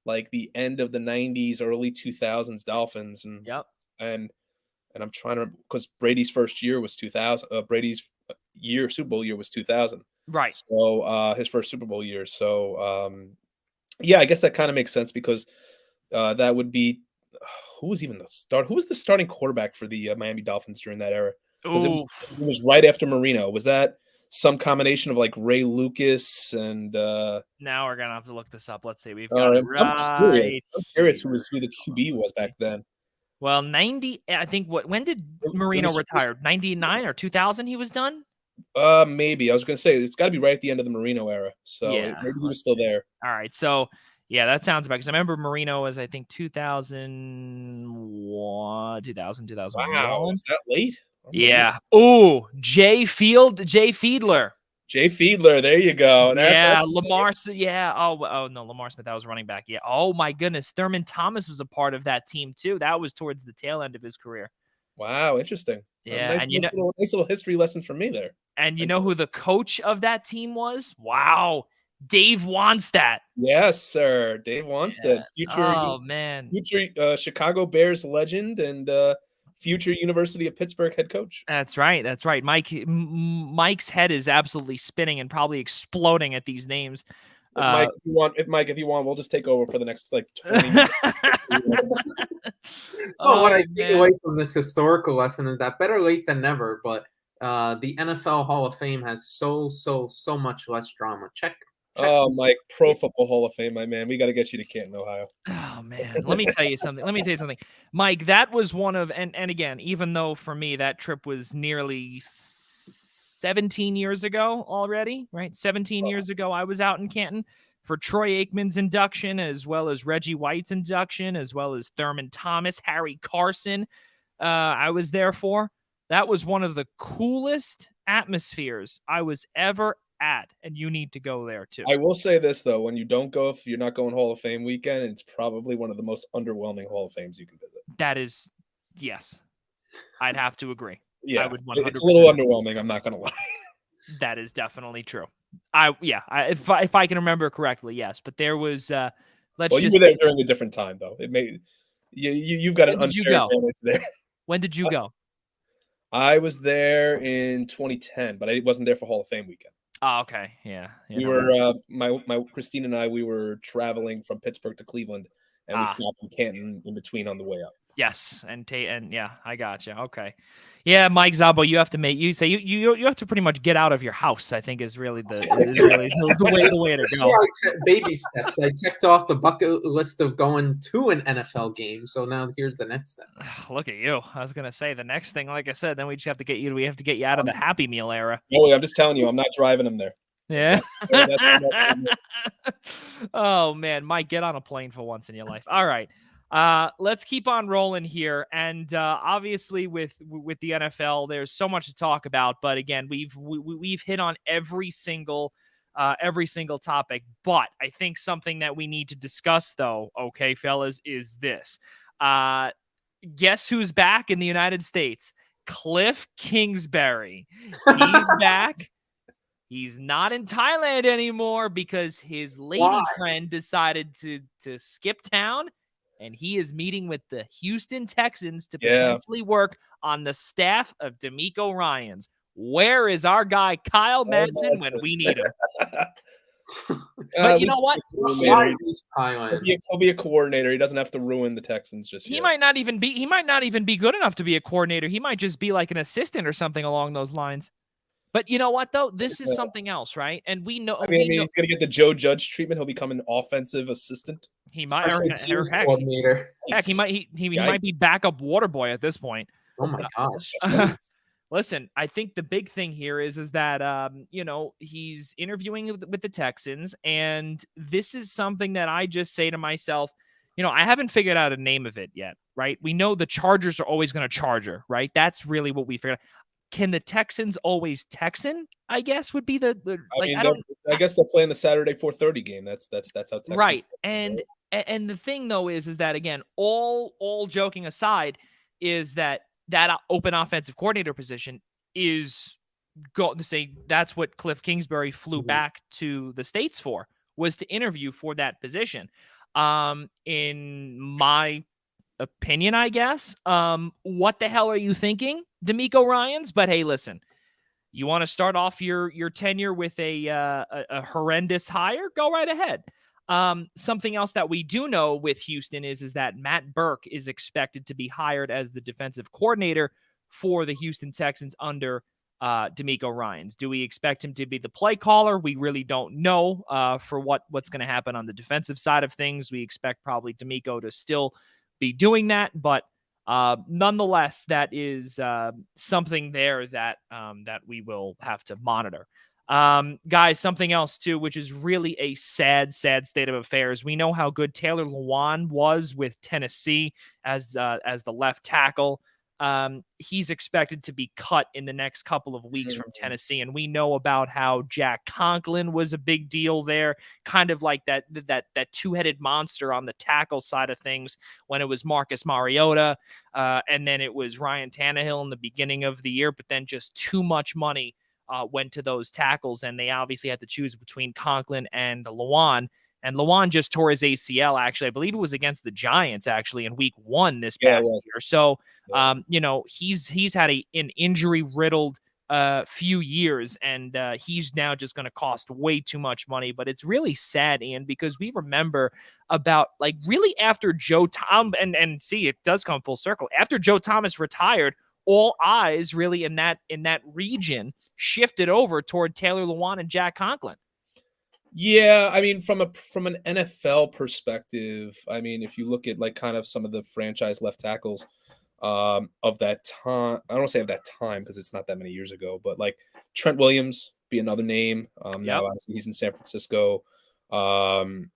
like the end of the 90s, early 2000s Dolphins, Yep. and I'm trying to, because Brady's first year was 2000. Brady's Super Bowl year was 2000. Right. So his first Super Bowl year. So yeah, I guess that kind of makes sense because that would be who was the starting quarterback for the Miami Dolphins during that era? Because it was right after Marino. Was that some combination of like Ray Lucas and now we're gonna have to look this up. Let's see. We've got it I'm curious who the QB was back then. Well, 90, I think when did Marino retire? 99 or 2000 he was done? Maybe. I was gonna say it's gotta be right at the end of the Marino era. So Yeah, maybe he was still there. All right. So yeah, that sounds about, because I remember Marino was, I think, 2001. Wow, is that late? Yeah. Oh, Jay Fiedler. Jay Fiedler, there you go. Yeah, Lamar. Yeah. Oh no, Lamar Smith. That was running back. Yeah. Oh my goodness, Thurman Thomas was a part of that team too. That was towards the tail end of his career. Wow, interesting. Yeah, nice little history lesson for me there. And you know who the coach of that team was? Wow, Dave Wannstedt. Yes, sir, Dave Wannstedt, future Chicago Bears legend and future University of Pittsburgh head coach. That's right. That's right. Mike's head is absolutely spinning and probably exploding at these names. Mike, if you want, we'll just take over for the next like 20 minutes. What I take away from this historical lesson is that better late than never, but the NFL Hall of Fame has so much less drama. Check. Oh, Mike, Pro Football Hall of Fame, my man. We got to get you to Canton, Ohio. Oh, man. Let me tell you something. Mike, that was one of, and again, even though for me that trip was nearly 17 years ago already, right? 17 years ago, I was out in Canton for Troy Aikman's induction, as well as Reggie White's induction, as well as Thurman Thomas, Harry Carson. I was there for. That was one of the coolest atmospheres I was ever at, and you need to go there too. I will say this though, when you don't go, if you're not going Hall of Fame weekend, it's probably one of the most underwhelming Hall of Fames you can visit. That is, yes, I'd have to agree. Yeah, I would 100%. It's a little underwhelming. I'm not gonna lie. That is definitely true. If I can remember correctly, yes. But there was you were there during a different time though. It may you've got an unfair advantage there. When did you go? I was there in 2010, but I wasn't there for Hall of Fame weekend. Oh, okay. Yeah. We were my Christine and I, we were traveling from Pittsburgh to Cleveland, and we stopped in Canton in between on the way up. Yes, and yeah, I gotcha. Okay, yeah, Mike Szabo, you have to you have to pretty much get out of your house. I think is really the way to go. Baby steps. I checked off the bucket list of going to an NFL game, so now here's the next step. Look at you. I was gonna say the next thing, like I said, then we just have to get you. We have to get you out of the Happy Meal era. No, I'm just telling you, I'm not driving them there. Yeah. Oh man, Mike, get on a plane for once in your life. All right. Let's keep on rolling here. And obviously with the NFL, there's so much to talk about. But again, we've hit on every single topic. But I think something that we need to discuss, though, okay, fellas, is this. Guess who's back in the United States? Cliff Kingsbury. He's back. He's not in Thailand anymore because his lady friend decided to skip town. And he is meeting with the Houston Texans to potentially work on the staff of D'Amico Ryans. Where is our guy Kyle Madsen when we need him? But you know what? He'll be a coordinator. He doesn't have to ruin the Texans just yet. He might not even be good enough to be a coordinator. He might just be like an assistant or something along those lines. But you know what, though? This is something else, right? And we know. I mean, he's going to get the Joe Judge treatment. He'll become an offensive assistant. He might, coordinator. Heck, he might be backup water boy at this point. Oh my gosh! Listen, I think the big thing here is that he's interviewing with the Texans, and this is something that I just say to myself, I haven't figured out a name of it yet, right? We know the Chargers are always going to Charger, right? That's really what we figured out. can the Texans always Texan? I guess would be the I like. mean, I don't. I guess they'll play in the Saturday 4:30 game. That's how Right. Texans. And the thing though is that again, all joking aside, is that open offensive coordinator position is go to say that's what Cliff Kingsbury flew back to the States for, was to interview for that position. In my opinion, I guess. What the hell are you thinking, D'Amico Ryans? But hey, listen, you want to start off your tenure with a horrendous hire? Go right ahead. Something else that we do know with Houston is that Matt Burke is expected to be hired as the defensive coordinator for the Houston Texans under D'Amico Ryans. Do we expect him to be the play caller? We really don't know for what's going to happen on the defensive side of things. We expect probably D'Amico to still be doing that, but nonetheless, that is something there that we will have to monitor. Guys, something else too, which is really a sad state of affairs. We know how good Taylor Lewan was with Tennessee as the left tackle. He's expected to be cut in the next couple of weeks from Tennessee, and we know about how Jack Conklin was a big deal there, kind of like that two-headed monster on the tackle side of things when it was Marcus Mariota, and then it was Ryan Tannehill in the beginning of the year, but then just too much money went to those tackles, and they obviously had to choose between Conklin and Lewan. And Lewan just tore his ACL, actually. I believe it was against the Giants, actually, in week 1 this past year. So, he's had an injury-riddled few years, and he's now just going to cost way too much money. But it's really sad, Ian, because we remember about, like, really after Joe Tom, and see, it does come full circle. After Joe Thomas retired, all eyes really in that region shifted over toward Taylor Lewan and Jack Conklin. Yeah, I mean, from an NFL perspective, I mean, if you look at like kind of some of the franchise left tackles of that time, I don't want to say of that time because it's not that many years ago, but like Trent Williams be another name. Now obviously he's in San Francisco. Do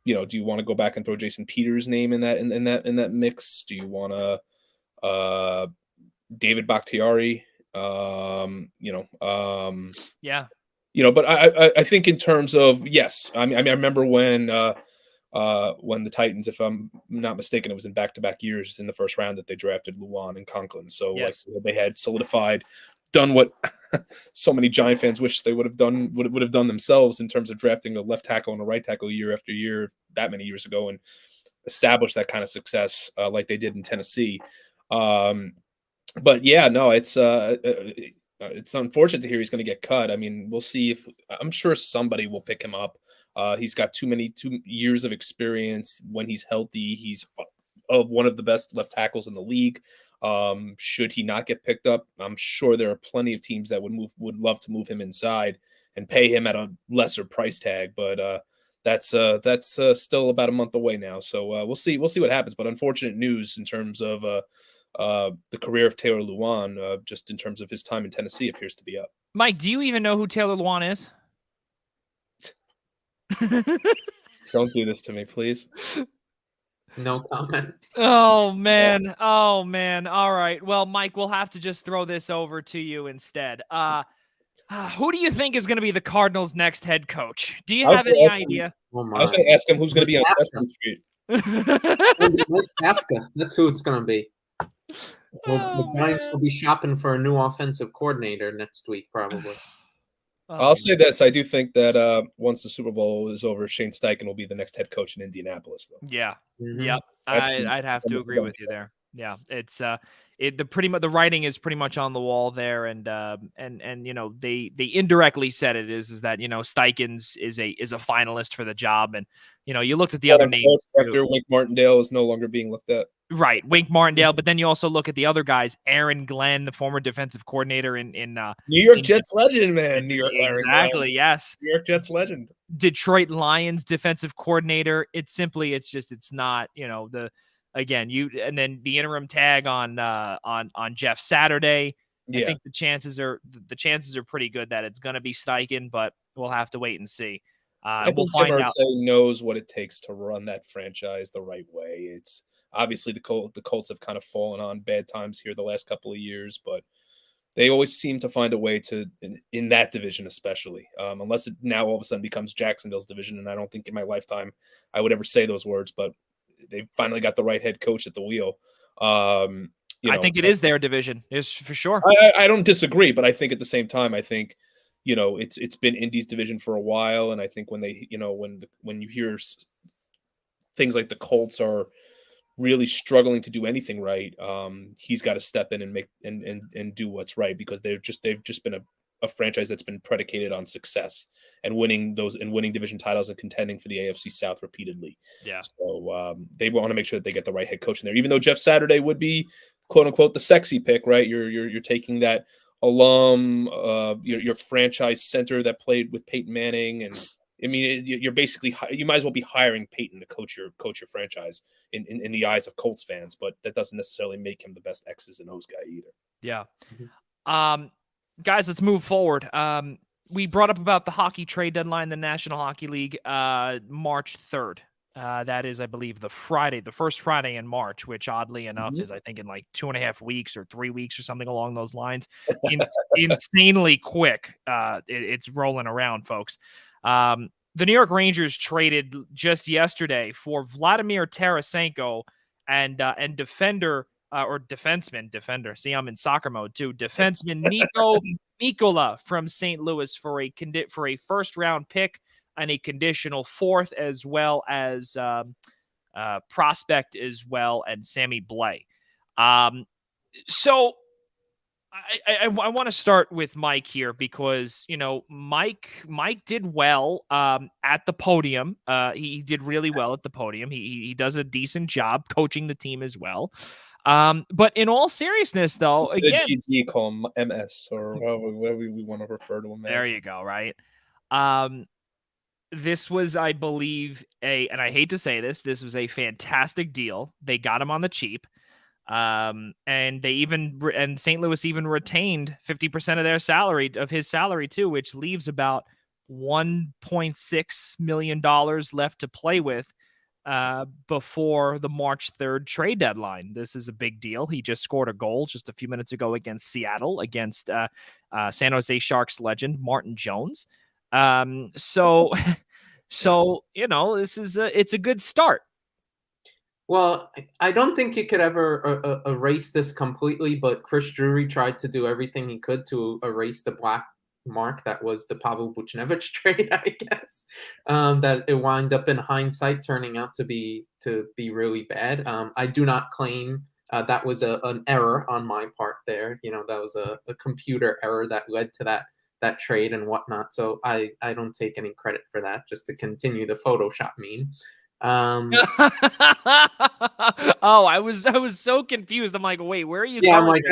you want to go back and throw Jason Peters' name in that mix? Do you want to David Bakhtiari? But I think in terms of, yes, I mean, I remember when the Titans, if I'm not mistaken, it was in back-to-back years in the first round that they drafted Lewan and Conklin. So like they had solidified, done what so many Giant fans wish they would have done themselves in terms of drafting a left tackle and a right tackle year after year that many years ago and establish that kind of success like they did in Tennessee. But yeah, no, it's unfortunate to hear he's going to get cut. I mean, we'll see I'm sure somebody will pick him up. He's got 2 years of experience. When he's healthy, he's one of the best left tackles in the league. Should he not get picked up, I'm sure there are plenty of teams that would love to move him inside and pay him at a lesser price tag. But that's still about a month away now. So we'll see what happens. But unfortunate news in terms of the career of Taylor Lewan, just in terms of his time in Tennessee, appears to be up. Mike, do you even know who Taylor Lewan is? Don't do this to me, please. No comment. Oh, man. All right. Well, Mike, we'll have to just throw this over to you instead. Who do you think is going to be the Cardinals' next head coach? Do you have any idea? I was going to ask him who's going to be on Sesame Street. Kafka. That's who it's going to be. Well, the Giants will be shopping for a new offensive coordinator next week, probably. I'll say this. I do think that once the Super Bowl is over, Shane Steichen will be the next head coach in Indianapolis, though. Yeah. Yep. I'd have to agree with you there. Yeah. It's the writing is pretty much on the wall there, and they indirectly said it is that Steichen is a finalist for the job, and you looked at the other names after Wink Martindale is no longer being looked at. Right, Wink Martindale, but then you also look at the other guys, Aaron Glenn, the former defensive coordinator in New York Jets legend, man. New York exactly, yes. New York Jets legend. Detroit Lions defensive coordinator. It's not, and then the interim tag on Jeff Saturday. I think the chances are pretty good that it's going to be Steichen, but we'll have to wait and see. I think Tim Irsay knows what it takes to run that franchise the right way. It's obviously the Colts have kind of fallen on bad times here the last couple of years, but They always seem to find a way to in that division, especially unless it now all of a sudden becomes Jacksonville's division. And I don't think in my lifetime I would ever say those words, but they finally got the right head coach at the wheel. I think it is their division, is for sure. I don't disagree, but I think at the same time, I think it's been Indy's division for a while, and I think when they when you hear things like the Colts are really struggling to do anything right, he's got to step in and make and do what's right, because they've just been a franchise that's been predicated on success and winning division titles and contending for the AFC South repeatedly. Yeah. So they want to make sure that they get the right head coach in there, even though Jeff Saturday would be quote unquote the sexy pick, right? You're taking that alum, your franchise center that played with Peyton Manning, and I mean, you're basically, you might as well be hiring Peyton to coach your franchise in the eyes of Colts fans, but that doesn't necessarily make him the best X's and O's guy either. Yeah. Guys, let's move forward. We brought up about the hockey trade deadline, the National Hockey League, March 3rd. That is, I believe, the first Friday in March, which oddly enough is, I think, in like 2.5 weeks or 3 weeks or something along those lines. Insanely quick. It's rolling around, folks. The New York Rangers traded just yesterday for Vladimir Tarasenko and defender. Or defender. See, I'm in soccer mode too. Defenseman Nico Mikkola from St. Louis for a first-round pick and a conditional fourth, as well as prospect as well, and Sammy Blais. So I want to start with Mike here, because Mike did well at the podium. He did really well at the podium. He does a decent job coaching the team as well. But in all seriousness, though, again, GT, call him MS or whatever we want to refer to him as. There you go. Right. This was, I believe, and I hate to say this was a fantastic deal. They got him on the cheap. And St. Louis even retained 50% of his salary too, which leaves about $1.6 million left to play with before the March 3rd trade deadline. This is a big deal. He just scored a goal just a few minutes ago against Seattle, against San Jose Sharks legend Martin Jones. So it's a good start. Well, I don't think he could ever erase this completely, but Chris Drury tried to do everything he could to erase the black mark that was the Pavel Buchnevich trade, I guess. That it wound up in hindsight turning out to be really bad. I do not claim that was an error on my part there. That was a computer error that led to that trade and whatnot. So I don't take any credit for that, just to continue the Photoshop meme. Oh, I was so confused. I'm like, wait, where are you? Yeah, I'm like,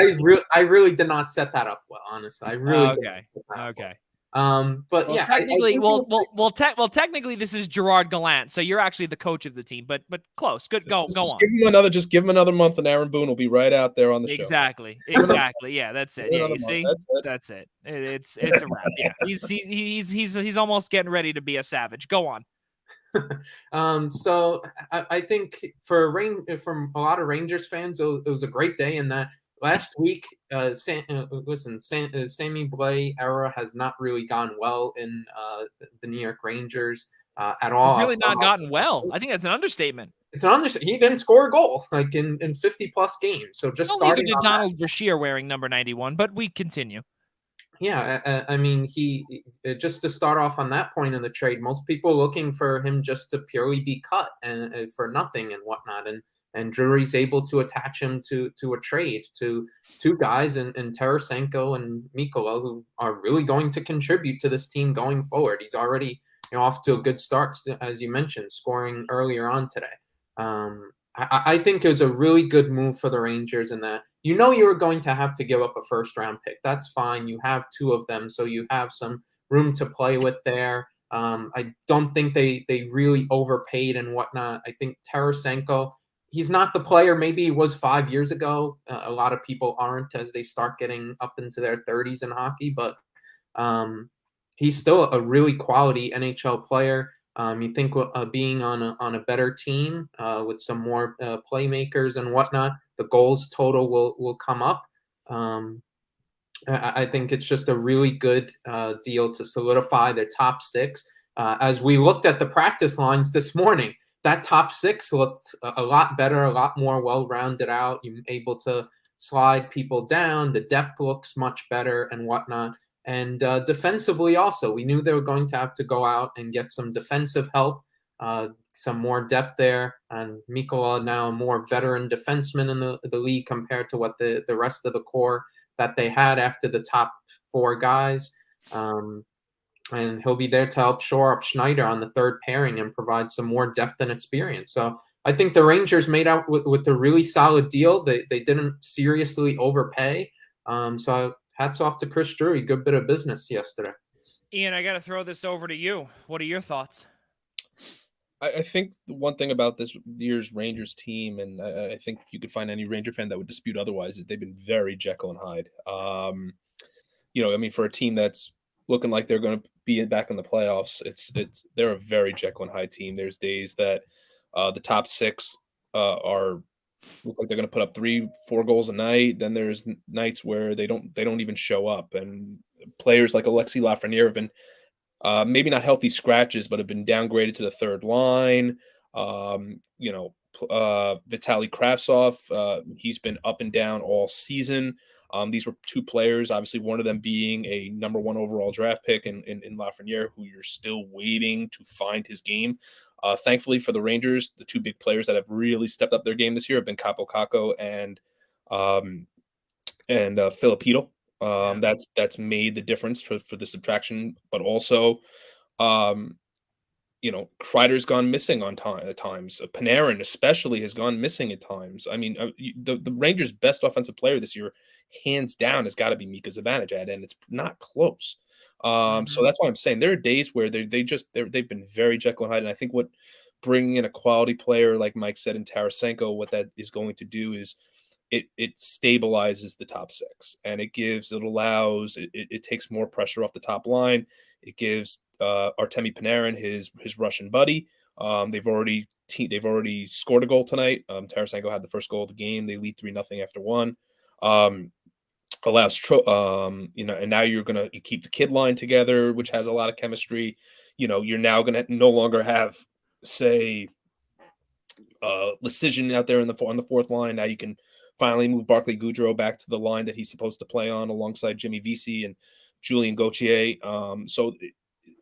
I really did not set that up well, honestly. I really okay. But well, yeah, technically, technically, this is Gerard Gallant, so you're actually the coach of the team. But close, good. Go on. Give him another month, and Aaron Boone will be right out there on the show. Exactly. Yeah, that's it. Yeah, you see, that's it. It's a wrap. Yeah, he's almost getting ready to be a savage. Go on. So I think from a lot of Rangers fans, it was a great day in that last week. Sammy Blais era has not really gone well in the New York Rangers at all. It's really not gotten well. I think that's an understatement. It's an understatement. He didn't score a goal like in 50+ games. So just starting to Donald Brashear wearing number 91, but we continue. Yeah, I mean, he just to start off on that point in the trade, most people looking for him just to purely be cut and for nothing and whatnot, and Drury's able to attach him to a trade to two guys in Tarasenko and Mikkola, who are really going to contribute to this team going forward. He's already off to a good start, as you mentioned, scoring earlier on today. I think it was a really good move for the Rangers in that you were going to have to give up a first-round pick. That's fine. You have two of them, so you have some room to play with there. I don't think they really overpaid and whatnot. I think Tarasenko, he's not the player maybe he was 5 years ago. A lot of people aren't as they start getting up into their 30s in hockey, but he's still a really quality NHL player. You think being on a better team with some more playmakers and whatnot, the goals total will come up. I think it's just a really good deal to solidify their top six. As we looked at the practice lines this morning, that top six looked a lot better, a lot more well-rounded out. You're able to slide people down. The depth looks much better and whatnot. And defensively also, we knew they were going to have to go out and get some defensive help, some more depth there. And Mikola now a more veteran defenseman in the league compared to what the rest of the core that they had after the top four guys. And he'll be there to help shore up Schneider on the third pairing and provide some more depth and experience. So I think the Rangers made out with a really solid deal. They didn't seriously overpay. So hats off to Chris Drury. Good bit of business yesterday. Ian, I got to throw this over to you. What are your thoughts? I think the one thing about this year's Rangers team, and I think you could find any Ranger fan that would dispute otherwise, is they've been very Jekyll and Hyde. I mean, for a team that's looking like they're going to be back in the playoffs, they're a very Jekyll and Hyde team. There's days that the top six look like they're going to put up 3-4 goals a night. Then there's nights where they don't even show up, and players like Alexis Lafreniere have been maybe not healthy scratches, but have been downgraded to the third line. Vitaly Kravtsov, he's been up and down all season. These were two players, obviously one of them being a number 1 overall draft pick in Lafreniere, who you're still waiting to find his game. Thankfully for the Rangers, the two big players that have really stepped up their game this year have been Capo Caco and Filipino. That's made the difference for the subtraction, but also, Kreider's gone missing at times. Panarin especially has gone missing at times. I mean, the Rangers' best offensive player this year, hands down, has got to be Mika Zibanejad, and it's not close. So that's why I'm saying there are days where they've been very Jekyll and Hyde, and I think what bringing in a quality player like Mike said in Tarasenko, what that is going to do is it stabilizes the top six, and it takes more pressure off the top line. It gives Artemi Panarin his Russian buddy. They've already scored a goal tonight. Tarasenko had the first goal of the game. They lead 3-0 after one. Allows and now you keep the kid line together, which has a lot of chemistry. You're now gonna no longer have, say, Lecision out there on the fourth line. Now you can finally move Barclay Goudreau back to the line that he's supposed to play on alongside Jimmy Vesey and Julien Gauthier. So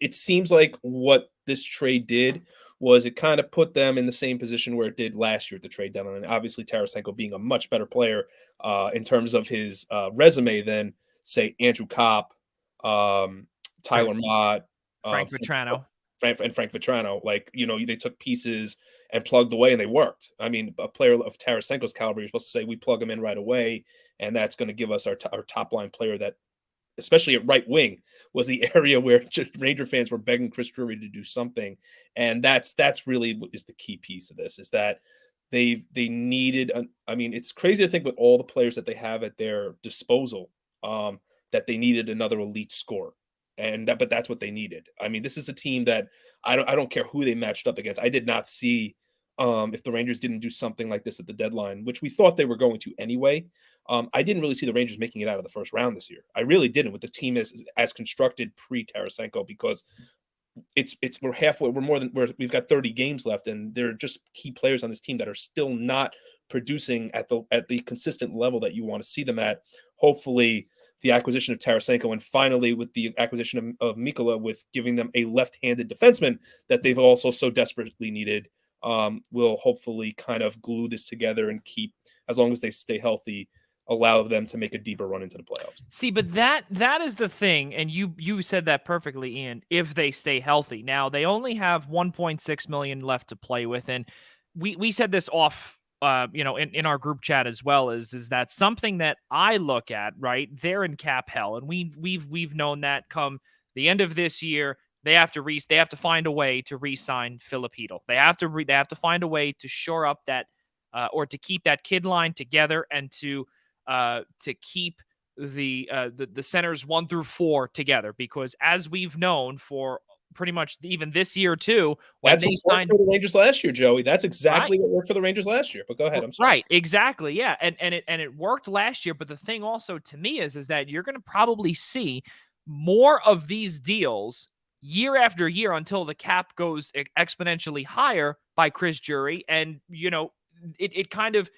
it seems like what this trade did was it kind of put them in the same position where it did last year at the trade deadline. And obviously Tarasenko being a much better player in terms of his resume than, say, Andrew Kopp, Tyler Mott, Frank Vetrano. Frank Vetrano. They took pieces and plugged away, and they worked. I mean, a player of Tarasenko's caliber, you're supposed to say we plug him in right away, and that's going to give us our top line player that, especially at right wing, was the area where Ranger fans were begging Chris Drury to do something. And that's really what is the key piece of this, is that they needed. I mean, it's crazy to think with all the players that they have at their disposal that they needed another elite scorer. But that's what they needed. I mean, this is a team that I don't care who they matched up against. I did not see if the Rangers didn't do something like this at the deadline, which we thought they were going to anyway. I didn't really see the Rangers making it out of the first round this year. I really didn't, with the team as constructed pre-Tarasenko, because we're halfway. We've got 30 games left, and there are just key players on this team that are still not producing at the consistent level that you want to see them at. Hopefully, the acquisition of Tarasenko, and finally with the acquisition of Mikola, with giving them a left-handed defenseman that they've also so desperately needed, will hopefully kind of glue this together and keep, as long as they stay healthy, allow them to make a deeper run into the playoffs. See, but that is the thing, and you said that perfectly, Ian, if they stay healthy. Now, they only have $1.6 million left to play with, and we said this off in our group chat as well, is that something that I look at, right? They're in cap hell, and we've known that come the end of this year, they have to find a way to re-sign Filipino. They have to find a way to shore up that or to keep that kid line together, and to keep the centers 1 through 4 together, because as we've known for pretty much even this year too. When That's they what worked signed for the Rangers last year, Joey. That's exactly what worked for the Rangers last year. But go ahead. I'm sorry. Right, exactly. Yeah. And it worked last year. But the thing also to me is that you're gonna probably see more of these deals year after year until the cap goes exponentially higher by Chris Drury. And it kind of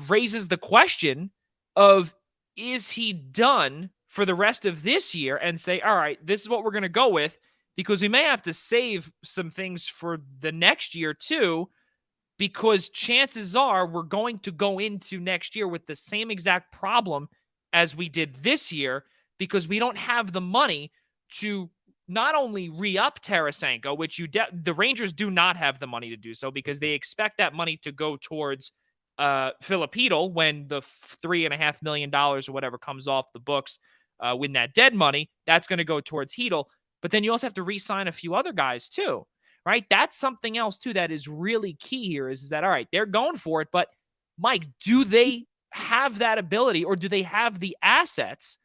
raises the question of, is he done for the rest of this year, and say, all right, this is what we're going to go with, because we may have to save some things for the next year too, because chances are we're going to go into next year with the same exact problem as we did this year, because we don't have the money to not only re-up Tarasenko, which the Rangers do not have the money to do so, because they expect that money to go towards Filipino when the $3.5 million or whatever comes off the books, when that dead money, that's going to go towards Hedel. But then you also have to re-sign a few other guys too, right? That's something else too that is really key here, is that, all right, they're going for it, but Mike, do they have that ability, or do they have the assets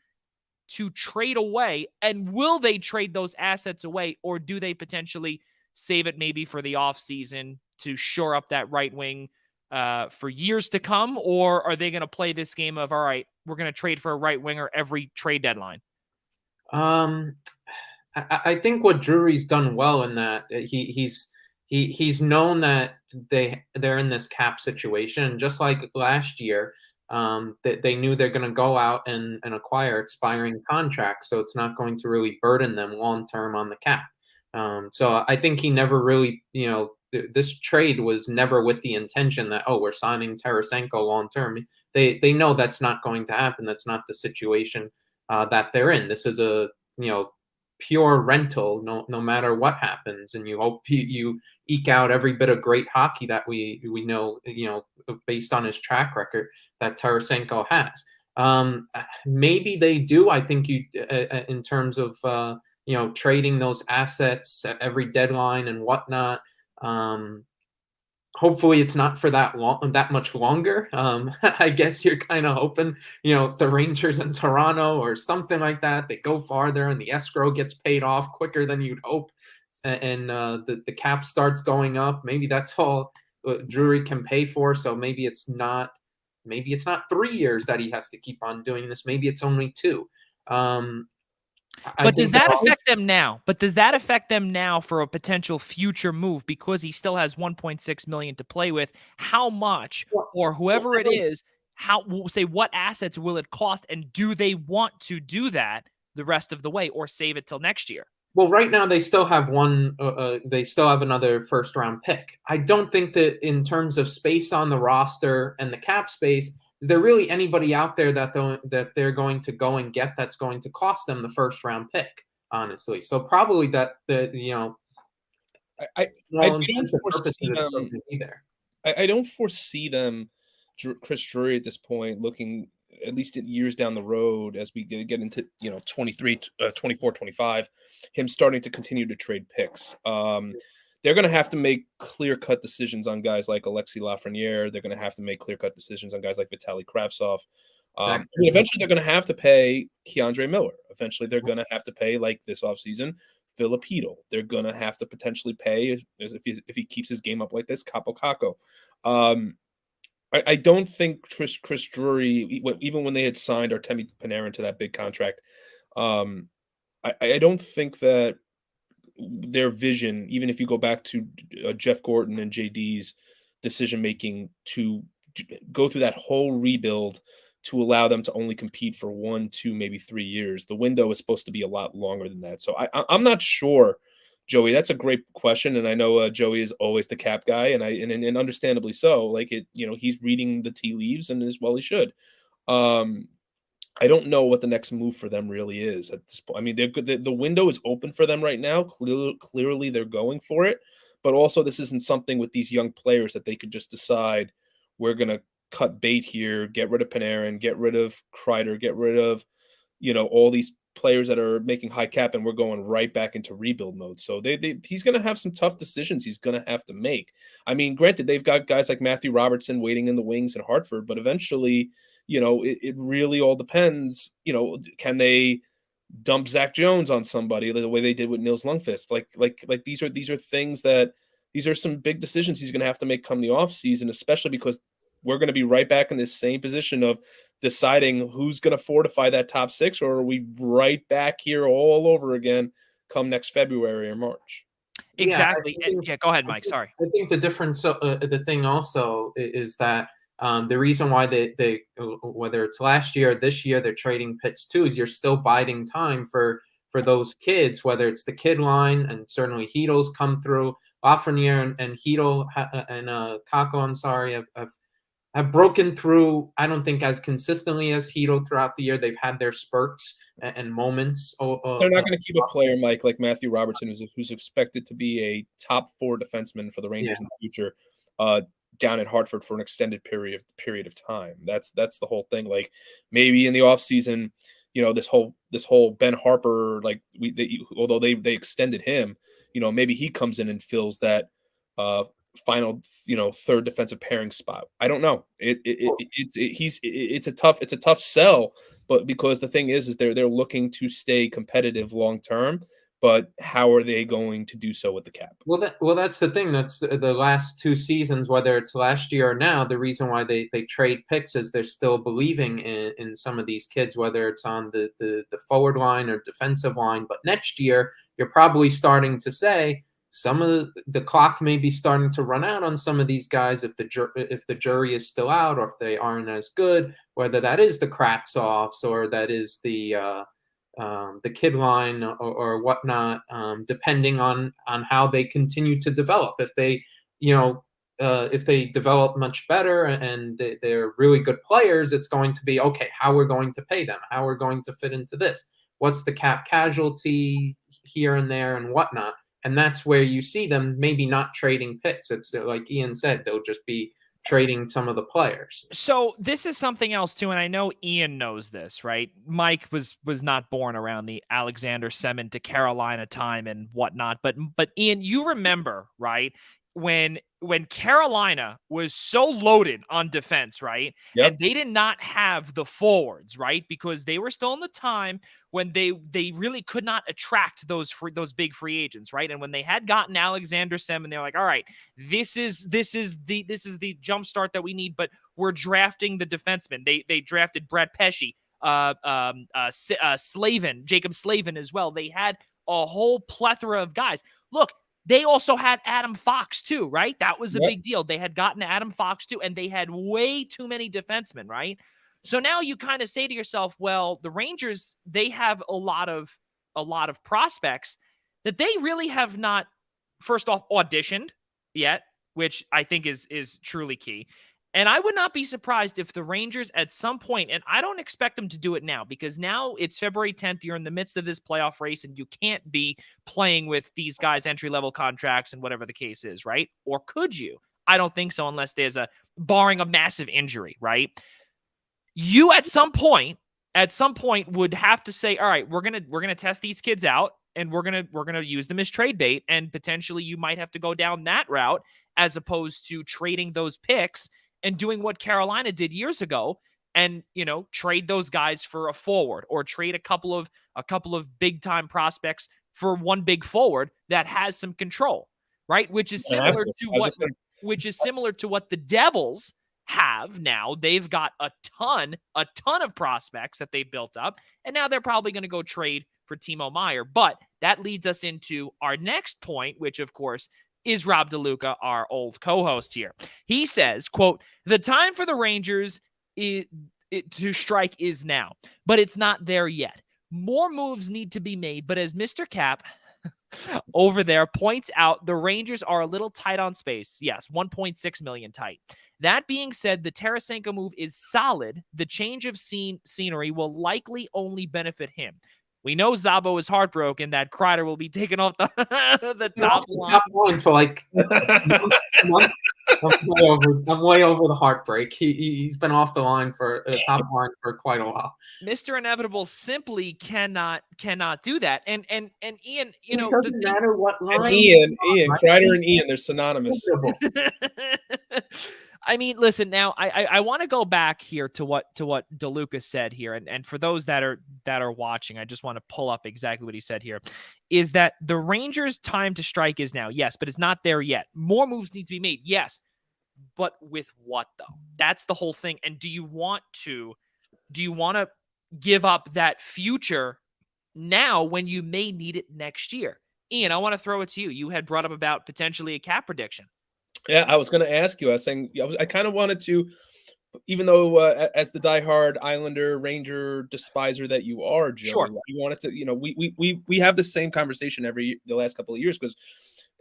to trade away? And will they trade those assets away, or do they potentially save it maybe for the offseason to shore up that right wing for years to come? Or are they going to play this game of, all right, we're going to trade for a right winger every trade deadline? I think what Drury's done well in that he's known that they're in this cap situation, just like last year. They knew they're going to go out and acquire expiring contracts, so it's not going to really burden them long term on the cap. So I think he never really, this trade was never with the intention that, oh, we're signing Tarasenko long term. They know that's not going to happen. That's not the situation that they're in. This is a pure rental, no matter what happens, and you hope you eke out every bit of great hockey that we know, based on his track record that Tarasenko has. Maybe they do. I think in terms of trading those assets at every deadline and whatnot. Hopefully it's not for that much longer. I guess you're kind of hoping, the Rangers in Toronto or something like that, they go farther and the escrow gets paid off quicker than you'd hope, and the cap starts going up. Maybe that's all Drury can pay for. So maybe it's not 3 years that he has to keep on doing this. Maybe it's only 2. But does that affect them now? But does that affect them now for a potential future move, because he still has 1.6 million to play with? How much, or whoever it is, what assets will it cost, and do they want to do that the rest of the way, or save it till next year? Well, right now they still have they still have another first round pick. I don't think that in terms of space on the roster and the cap space, is there really anybody out there that they're going to go and get that's going to cost them the first round pick, honestly? So probably I don't foresee them, Chris Drury, at this point, looking at least at years down the road as we get into 23, 24, 25, him starting to continue to trade picks. They're going to have to make clear-cut decisions on guys like Alexis Lafreniere. They're going to have to make clear-cut decisions on guys like Vitaly Kravtsov. Eventually, they're going to have to pay Keandre Miller. Eventually, they're going to have to pay, like this offseason, Filipino. They're going to have to potentially pay, if he keeps his game up like this, Capo Caco. I don't think Chris Drury, even when they had signed Artemi Panarin to that big contract, I don't think that their vision, even if you go back to Jeff Gorton and JD's decision-making to go through that whole rebuild to allow them to only compete for 1, 2, maybe 3 years, the window is supposed to be a lot longer than that. So I'm not sure, Joey. That's a great question, and I know Joey is always the cap guy, and understandably so. Like he's reading the tea leaves, and as well he should. I don't know what the next move for them really is at this point. I mean, the window is open for them right now. Clearly, they're going for it, but also this isn't something with these young players that they could just decide we're going to cut bait here, get rid of Panarin, get rid of Kreider, get rid of all these players that are making high cap, and we're going right back into rebuild mode. So he's going to have some tough decisions he's going to have to make. I mean, granted, they've got guys like Matthew Robertson waiting in the wings in Hartford, but eventually, it really all depends. Can they dump Zach Jones on somebody the way they did with Nils Lundqvist. Like these are things that these are some big decisions he's going to have to make come the offseason, especially because we're going to be right back in this same position of deciding who's going to fortify that top six, or are we right back here all over again come next February or March? Exactly. Yeah, go ahead, Mike. Sorry. I think the difference, the thing also is that the reason why they whether it's last year or this year they're trading picks too is you're still biding time for those kids, whether it's the kid line, and certainly Hedo's come through. Lafreniere and Hedo and Kako, I'm sorry, have broken through. I don't think as consistently as Hedo throughout the year. They've had their spurts and moments. They're not going to keep a player, Mike, like Matthew Robertson, who's expected to be a top 4 defenseman for the Rangers in the future, down at Hartford for an extended period of time. That's the whole thing. Like maybe in the offseason, this whole Ben Harper, like although they extended him, maybe he comes in and fills that final third defensive pairing spot. I don't know. It's a tough sell, but because the thing is they're looking to stay competitive long term. But how are they going to do so with the cap? Well, that's the thing. That's the last 2 seasons, whether it's last year or now. The reason why they trade picks is they're still believing in some of these kids, whether it's on the forward line or defensive line. But next year, you're probably starting to say some of the clock may be starting to run out on some of these guys if the jury is still out, or if they aren't as good. Whether that is the Kratzoffs or that is the kid line or whatnot, depending on how they continue to develop. If they, if they develop much better and they're really good players, it's going to be, okay, how we're going to pay them, how we're going to fit into this. What's the cap casualty here and there and whatnot. And that's where you see them maybe not trading picks. It's like Ian said, they'll just be trading some of the players. So this is something else too, and I know Ian knows this, right? Mike was not born around the Alexander Semin to Carolina time and whatnot, but Ian, you remember, right? When Carolina was so loaded on defense, right? Yep. And they did not have the forwards, right? Because they were still in the time when they really could not attract those big free agents, right? And when they had gotten Alexander Semin, they're like, all right, this is the jump start that we need, but we're drafting the defenseman. They drafted Brad Pesce, Slavin, Jacob Slavin as well. They had a whole plethora of guys. Look, they also had Adam Fox too, right? That was a big deal. They had gotten Adam Fox too, and they had way too many defensemen, right? So now you kind of say to yourself, well, the Rangers, they have a lot of prospects that they really have not, first off, auditioned yet, which I think is truly key. And I would not be surprised if the Rangers at some point, and I don't expect them to do it now, because now it's February 10th, you're in the midst of this playoff race, and you can't be playing with these guys' entry-level contracts and whatever the case is, right? Or could you? I don't think so, unless there's barring a massive injury, right? You at some point would have to say, all right, we're gonna test these kids out, and we're gonna use them as trade bait, and potentially you might have to go down that route as opposed to trading those picks and doing what Carolina did years ago and, trade those guys for a forward, or trade a couple of big time prospects for one big forward that has some control, right? Which is similar to what the Devils have now. They've got a ton of prospects that they built up, and now they're probably going to go trade for Timo Meier. But that leads us into our next point, which of course is Rob DeLuca, our old co-host here. He says, quote, "The time for the Rangers to strike is now, but it's not there yet. More moves need to be made, but as Mr. Cap over there points out, the Rangers are a little tight on space. Yes, 1.6 million tight. That being said, the Tarasenko move is solid. The change of scenery will likely only benefit him. We know Szabo is heartbroken that Kreider will be taken off the top line for like a month. I'm way over the heartbreak. He's been off the line for top line for quite a while. Mr. Inevitable simply cannot do that. And Ian, it doesn't matter what line. Ian, Kreider and Ian, they're synonymous. I mean, listen, now I want to go back here to what DeLuca said here. And for those that are watching, I just want to pull up exactly what he said here. Is that the Rangers' time to strike is now? Yes, but it's not there yet. More moves need to be made. Yes. But with what though? That's the whole thing. And do you want to give up that future now when you may need it next year? Ian, I want to throw it to you. You had brought up about potentially a cap prediction. Yeah, I was going to ask you. I was saying I kind of wanted to, even though as the diehard Islander Ranger despiser that you are, Joe, Sure. you wanted to, we have the same conversation the last couple of years, because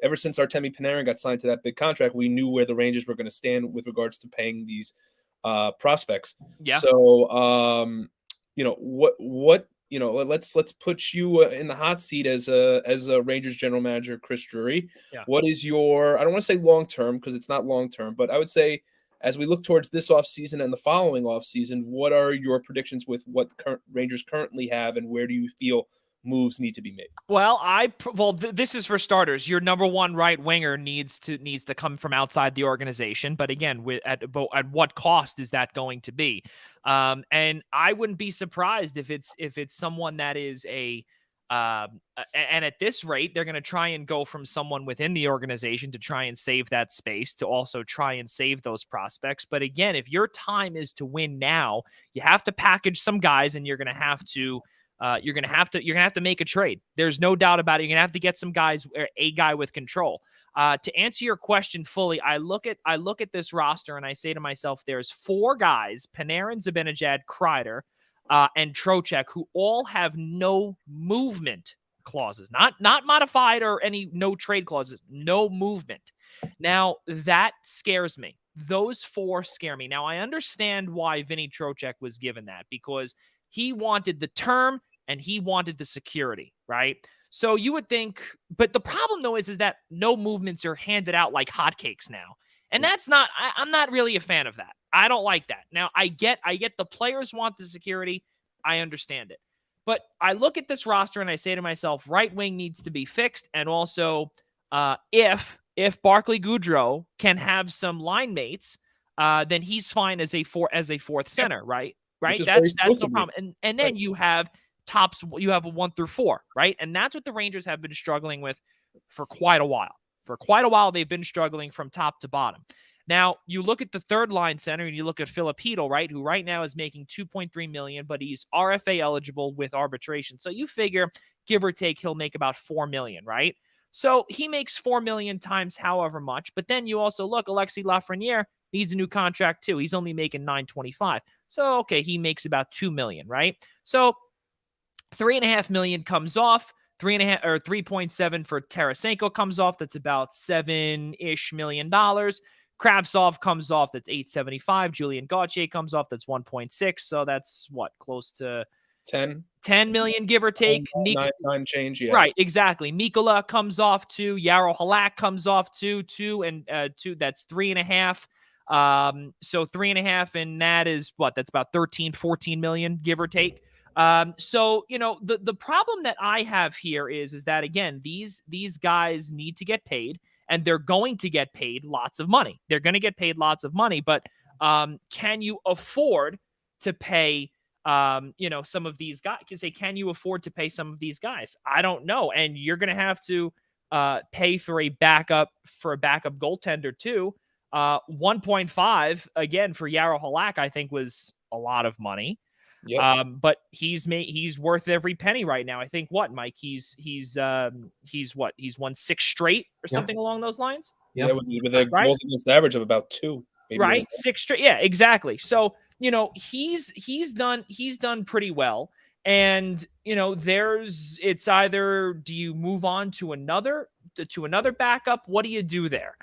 ever since Artemi Panarin got signed to that big contract, we knew where the Rangers were going to stand with regards to paying these prospects. Yeah. So, let's put you in the hot seat as a Rangers general manager, Chris Drury. Yeah. What is your, I don't want to say long-term because it's not long-term, but I would say as we look towards this offseason and the following offseason, what are your predictions with what Rangers currently have, and where do you feel moves need to be made? Well, this is for starters. Your number one right winger needs to come from outside the organization. But again, at what cost is that going to be? And I wouldn't be surprised if it's someone that is and at this rate, they're going to try and go from someone within the organization to try and save that space, to also try and save those prospects. But again, if your time is to win now, you have to package some guys, and you're going to have to make a trade. There's no doubt about it. You're going to have to get some guys, a guy with control. To answer your question fully, I look at this roster and I say to myself, there's 4 guys: Panarin, Zibanejad, Kreider, and Trocheck, who all have no movement clauses, not modified or any no trade clauses, no movement. Now that scares me. Those 4 scare me. Now I understand why Vinny Trocheck was given that, because he wanted the term and he wanted the security, right? So you would think, but the problem though is that no movements are handed out like hotcakes now. And that's not, I'm not really a fan of that. I don't like that. Now I get the players want the security. I understand it. But I look at this roster and I say to myself, right wing needs to be fixed. And also if Barclay Goodrow can have some line mates, then he's fine as a fourth center, right? Right. That's no problem. And then you have you have a 1 through 4, right? And that's what the Rangers have been struggling with for quite a while. For quite a while, they've been struggling from top to bottom. Now, you look at the third line center and you look at Philip Hedl, right? Who right now is making $2.3 million, but he's RFA eligible with arbitration. So you figure, give or take, he'll make about $4 million, right? So he makes $4 million times however much. But then you also look, Alexis Lafreniere needs a new contract too. He's only making $925. So, okay, he makes about $2 million, right? So $3.5 million comes off. 3.5 or 3.7 for Tarasenko comes off. That's about $7-ish million. Kravtsov comes off. That's $875. Julian Gauthier comes off. That's 1.6. So that's what, close to 10 million, give or take. Nine change, yeah. Right, exactly. Mikkola comes off 2. Jaro Halak comes off 2. 2 and 2. That's 3.5. So 3.5, and that is what? That's about 13-14 million, give or take. So, the problem that I have here is that, again, these guys need to get paid, and they're going to get paid lots of money. They're going to get paid lots of money, but can you afford to pay, some of these guys? Can you afford to pay some of these guys? I don't know. And you're going to have to pay for a backup goaltender too. 1.5 again for Jaro Halak, I think, was a lot of money. Yep. But he's worth every penny right now. I think Mike, he's won 6 straight or something along those lines. Yeah, with a goals against average of about 2. Right, 6 straight. Yeah, exactly. So he's done pretty well. And it's either, do you move on to another backup? What do you do there?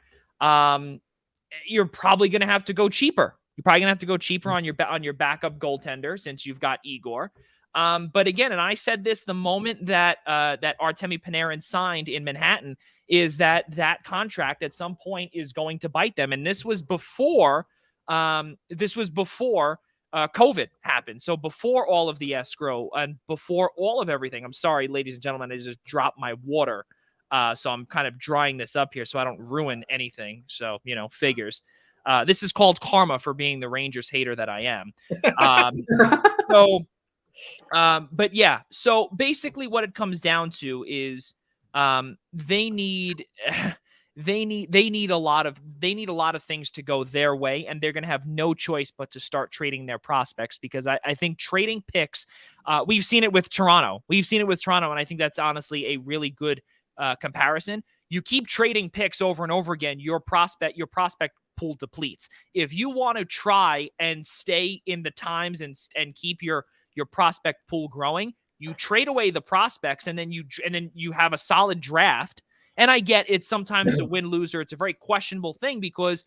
You're probably going to have to go cheaper. You're probably going to have to go cheaper on your backup goaltender, since you've got Igor. But again, and I said this the moment that Artemi Panarin signed in Manhattan, is that contract at some point is going to bite them. And this was before COVID happened. So before all of the escrow and before all of everything. I'm sorry, ladies and gentlemen, I just dropped my water. So I'm kind of drying this up here so I don't ruin anything. So, figures. This is called karma for being the Rangers hater that I am. So, but yeah, so basically what it comes down to is they need they need a lot of things to go their way, and they're going to have no choice but to start trading their prospects, because I think trading picks, we've seen it with Toronto. And I think that's honestly a really good comparison. You keep trading picks over and over again, your prospect pool depletes. If you want to try and stay in the times and keep your prospect pool growing, you trade away the prospects, and then you have a solid draft. And I get it's sometimes a win-lose, or it's a very questionable thing, because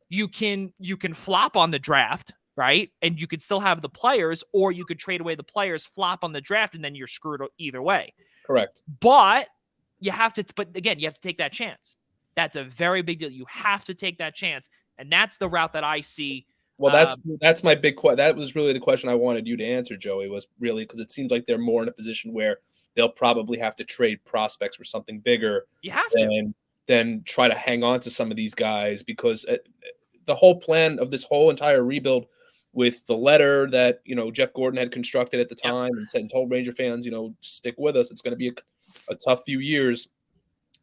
you can flop on the draft, right? And you could still have the players, or you could trade away the players, flop on the draft, and then you're screwed either way. Correct. But you have to take that chance. That's a very big deal. You have to take that chance. And that's the route that I see. Well, that's my big question. That was really the question I wanted you to answer, Joey, was really because it seems like they're more in a position where they'll probably have to trade prospects for something bigger. You have to. Than try to hang on to some of these guys, because the whole plan of this whole entire rebuild, with the letter that, Jeff Gordon had constructed at the time and told Ranger fans, stick with us. It's going to be a tough few years,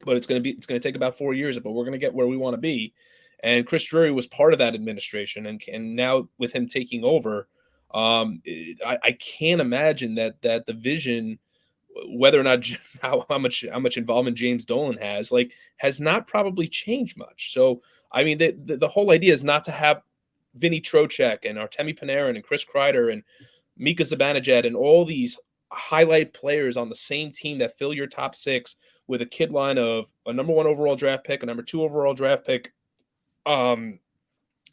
but it's going to take about 4 years, but we're going to get where we want to be. And Chris Drury was part of that administration, and now with him taking over, I can't imagine that the vision, whether or not how much involvement James Dolan has not probably changed much. So I mean, the whole idea is not to have Vinny Trocheck and Artemi Panarin and Chris Kreider and Mika Zibanejad and all these highlight players on the same team that fill your top six with a kid line of a number 1 overall draft pick, a number 2 overall draft pick, and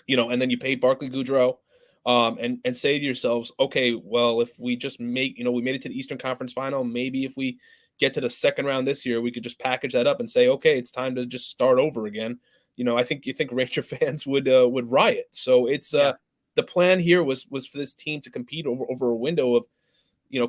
then you paid Barclay Goodrow, and say to yourselves, okay, well, if we just we made it to the Eastern Conference Final, maybe if we get to the second round this year, we could just package that up and say, okay, it's time to just start over again. I think Ranger fans would riot. So it's the plan here was for this team to compete over a window of,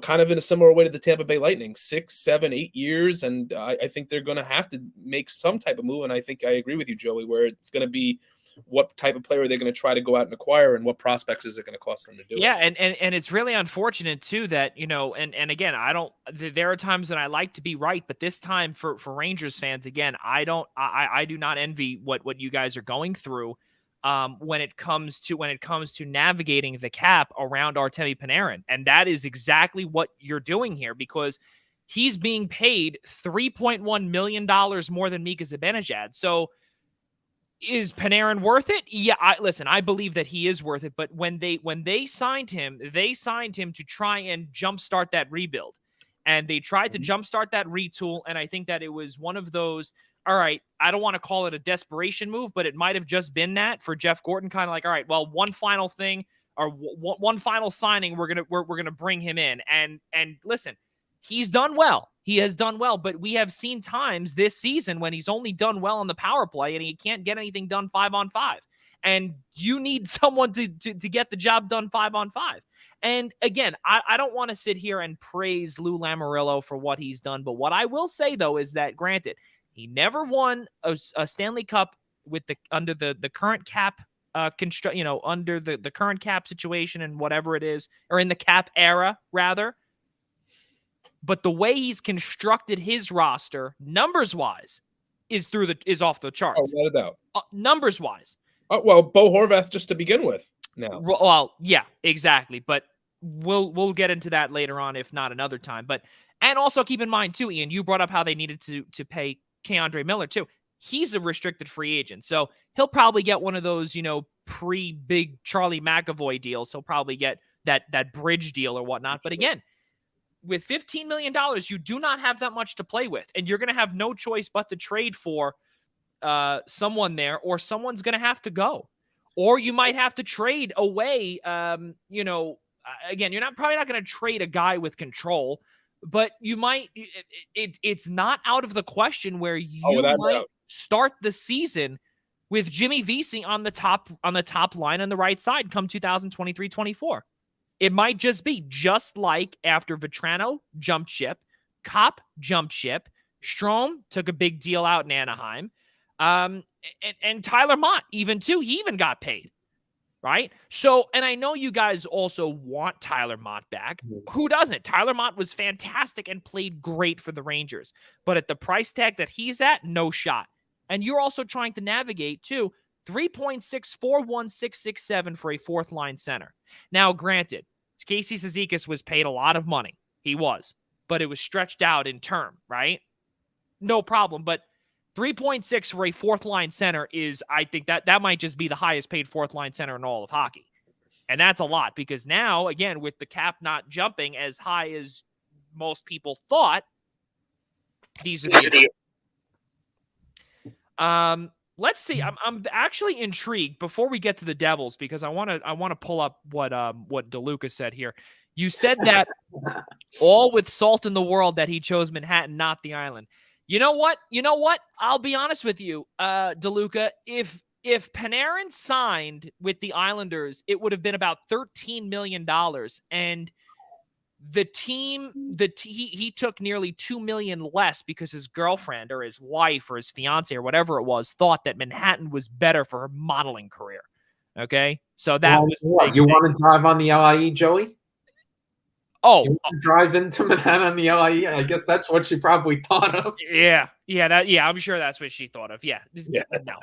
kind of in a similar way to the Tampa Bay Lightning, 6, 7, 8 years. And I think they're going to have to make some type of move. And I think I agree with you, Joey, where it's going to be what type of player they're going to try to go out and acquire, and what prospects is it going to cost them to do. Yeah. And it's really unfortunate too that, and again, there are times when I like to be right, but this time for Rangers fans, again, I do not envy what you guys are going through. When it comes to navigating the cap around Artemi Panarin. And that is exactly what you're doing here, because he's being paid $3.1 million more than Mika Zibanejad. So is Panarin worth it? Yeah, I believe that he is worth it. But when they signed him, to try and jumpstart that rebuild. And they tried to jumpstart that retool. And I think that it was one of those, all right, I don't want to call it a desperation move, but it might have just been that for Jeff Gordon, kind of like, all right, well, one final thing, or one final signing, we're gonna bring him in. And listen, he's done well. He has done well, but we have seen times this season when he's only done well on the power play and he can't get anything done 5-on-5. And you need someone to get the job done 5-on-5. And again, I don't want to sit here and praise Lou Lamoriello for what he's done, but what I will say though is that, granted, he never won a Stanley Cup under the current cap under the current cap situation and whatever it is, or in the cap era rather. But the way he's constructed his roster, numbers wise, is off the charts. Oh, without a doubt. Numbers wise. Oh, well, Bo Horvath just to begin with. Now. Well, yeah, exactly. But we'll get into that later on, if not another time. And also keep in mind too, Ian, you brought up how they needed to pay K'Andre Miller too. He's a restricted free agent, so he'll probably get one of those, pre-big Charlie McAvoy deals. He'll probably get that bridge deal or whatnot. But again, with $15 million, you do not have that much to play with, and you're going to have no choice but to trade for someone there, or someone's going to have to go, or you might have to trade away. Again, you're probably not going to trade a guy with control. But you might. It's not out of the question where you might start the season with Jimmy Vesey on the top line on the right side come 2023-24. It might just be just like after Vetrano jumped ship, Kopp jumped ship, Strome took a big deal out in Anaheim. And Tyler Mott even too. He even got paid. Right. So, and I know you guys also want Tyler Mott back. Who doesn't? Tyler Mott was fantastic and played great for the Rangers. But at the price tag that he's at, no shot. And you're also trying to navigate too 3.641667 for a fourth line center. Now, granted, Casey Cizikas was paid a lot of money. He was, but it was stretched out in term, right? No problem. But 3.6 for a fourth line center is, I think that might just be the highest paid fourth line center in all of hockey. And that's a lot because now, again, with the cap not jumping as high as most people thought, these are the let's see. I'm actually intrigued before we get to the Devils because I want to pull up what DeLuca said here. You said that all with salt in the world that he chose Manhattan, not the island. You know what? I'll be honest with you, DeLuca. If Panarin signed with the Islanders, it would have been about $13 million. And the team, he took nearly $2 million less because his girlfriend or his wife or his fiance or whatever it was thought that Manhattan was better for her modeling career. Okay, so that was the big you thing. want to drive on the LIE, Joey? Oh, you want to drive into Manhattan on the LIE? I guess that's what she probably thought of. Yeah, I'm sure that's what she thought of. Yeah. No.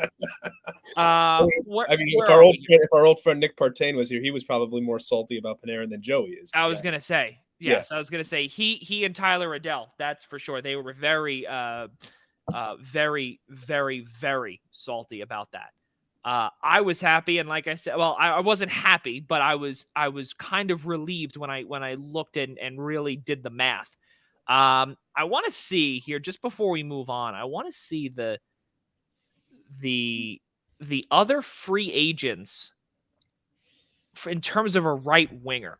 I mean, if our old friend Nick Partain was here, he was probably more salty about Panarin than Joey is. I was gonna say, yes, I was gonna say he and Tyler Riddell, that's for sure. They were very, very, very, very salty about that. I was happy, and like I said, well, I wasn't happy, but I was kind of relieved when I looked and really did the math. I want to see here just before we move on. I want to see the other free agents in terms of a right winger.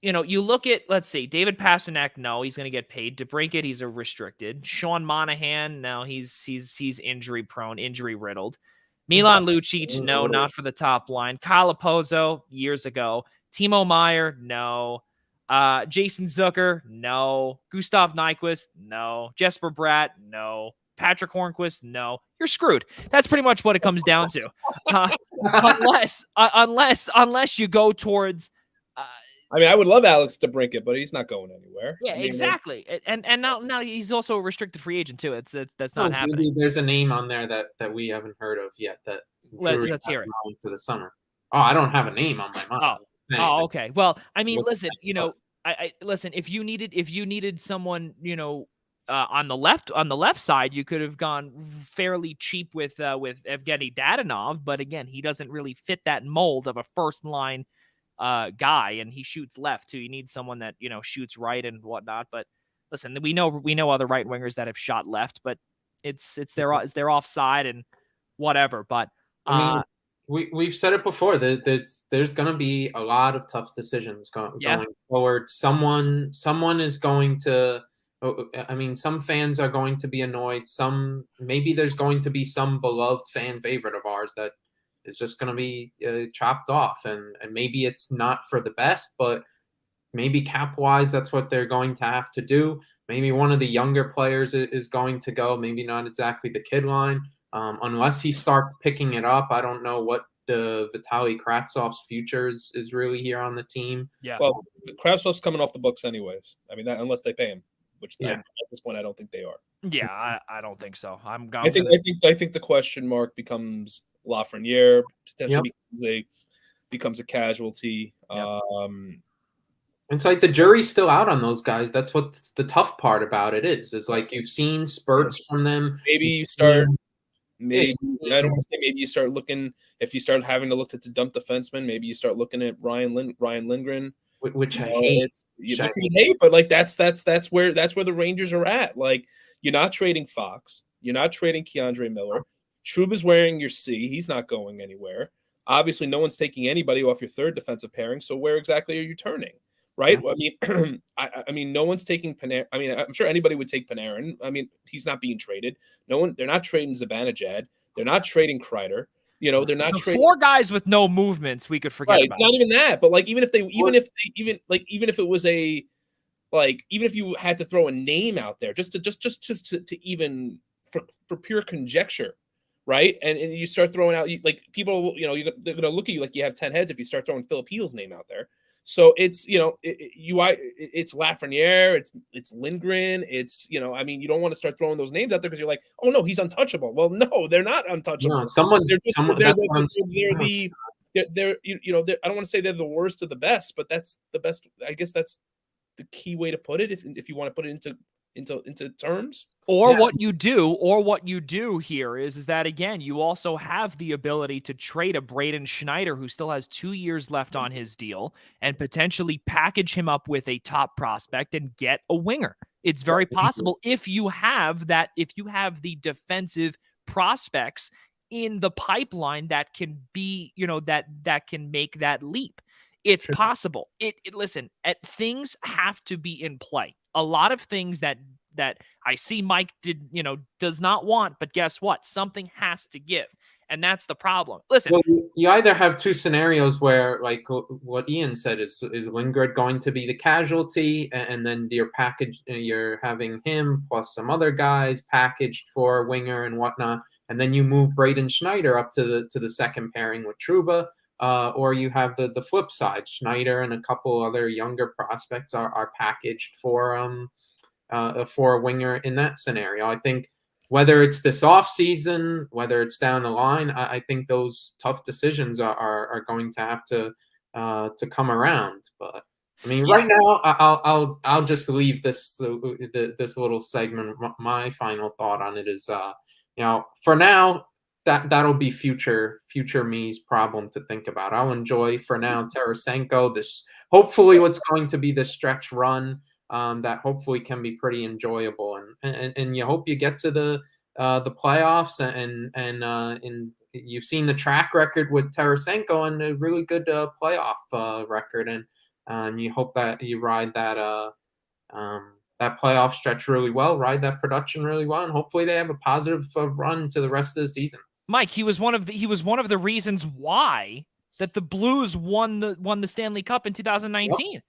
You look at, let's see, David Pastrnak. No, he's going to get paid. DeBrincat, he's a restricted. Sean Monahan, no, he's injury prone, injury riddled. Milan Lucic, no, not for the top line. Kyle Pozo, years ago. Timo Meier, no. Jason Zucker, no. Gustav Nyquist, no. Jesper Bratt, no. Patrick Hornquist, no. You're screwed. That's pretty much what it comes down to. Unless you go towards. I mean, I would love Alex DeBrincat, but he's not going anywhere. Yeah, exactly. And now he's also a restricted free agent too. That's not happening. Maybe there's a name on there that we haven't heard of yet. Let's hear it for the summer. Oh, I don't have a name on my mind. Oh, okay. Well, I mean, listen. I listen. If you needed someone, on the left side, you could have gone fairly cheap with Evgeny Dadonov, but again, he doesn't really fit that mold of a first line guy, and he shoots left too. You need someone that shoots right and whatnot. But listen, we know other right wingers that have shot left, but it's their offside and whatever. But I mean, we've said it before that there's going to be a lot of tough decisions going forward. Someone is going to. I mean, some fans are going to be annoyed. Maybe there's going to be some beloved fan favorite of ours that is just going to be chopped off, and maybe it's not for the best, but maybe cap-wise, that's what they're going to have to do. Maybe one of the younger players is going to go, maybe not exactly the kid line, unless he starts picking it up. I don't know what Vitaly Kravtsov's future is really here on the team. Yeah. Well, Kravtsov's coming off the books anyways. I mean, unless they pay him, which at this point I don't think they are. Yeah, I don't think so. I think the question mark becomes Lafreniere, potentially becomes a casualty. Yep. It's like the jury's still out on those guys. That's what the tough part about it is like you've seen spurts from them. Maybe you start. Maybe I don't want to say maybe you start looking. If you start having to look at the dump defenseman, maybe you start looking at Ryan Lindgren, which I hate. Which I hate, but like that's where the Rangers are at. Like, you're not trading Fox, you're not trading Keandre Miller. Trouba's wearing your C. He's not going anywhere. Obviously, no one's taking anybody off your third defensive pairing. So where exactly are you turning? Right? I mean, I mean, no one's taking Panarin. I mean, I'm sure anybody would take Panarin. I mean, he's not being traded. They're not trading Zibanejad. They're not trading Kreider. They're not trading 4 guys with no movements. We could forget about. Not even that, but like even if it was even if you had to throw a name out there just to even for pure conjecture, right? And you start throwing out like people, they're gonna look at you like you have 10 heads if you start throwing Philip Heal's name out there. So it's it's Lafreniere, it's Lindgren, it's I mean, you don't want to start throwing those names out there because you're like, oh no, he's untouchable. Well, no, they're not untouchable. No, someone. That's what I'm saying. They're I don't want to say they're the worst of the best, but that's the best. I guess that's the key way to put it if you want to put it into terms. Or what you do here is that, again, you also have the ability to trade a Braden Schneider who still has 2 years left on his deal and potentially package him up with a top prospect and get a winger. It's very possible if you have the defensive prospects in the pipeline that can be, that can make that leap. It's possible. Listen, things have to be in play. A lot of things that I see Mike does not want, but guess what? Something has to give. And that's the problem. Listen, well, you either have two scenarios where, like what Ian said, is Lindgren going to be the casualty, and then you're having him plus some other guys packaged for a winger and whatnot, and then you move Braden Schneider up to the second pairing with Trouba, or you have the flip side. Schneider and a couple other younger prospects are packaged for a winger in that scenario. I think whether it's this offseason, whether it's down the line, I think those tough decisions are going to have to come around. But I mean, right now, I'll just leave this little segment. My final thought on it is, for now, that'll be future me's problem to think about. I'll enjoy for now Tarasenko. This hopefully what's going to be the stretch run. That hopefully can be pretty enjoyable, and you hope you get to the playoffs, and you've seen the track record with Tarasenko and a really good playoff record, and you hope that you ride that playoff stretch really well, ride that production really well, and hopefully they have a positive run to the rest of the season. Mike, he was one of the reasons why that the Blues won the Stanley Cup in 2019. Yep.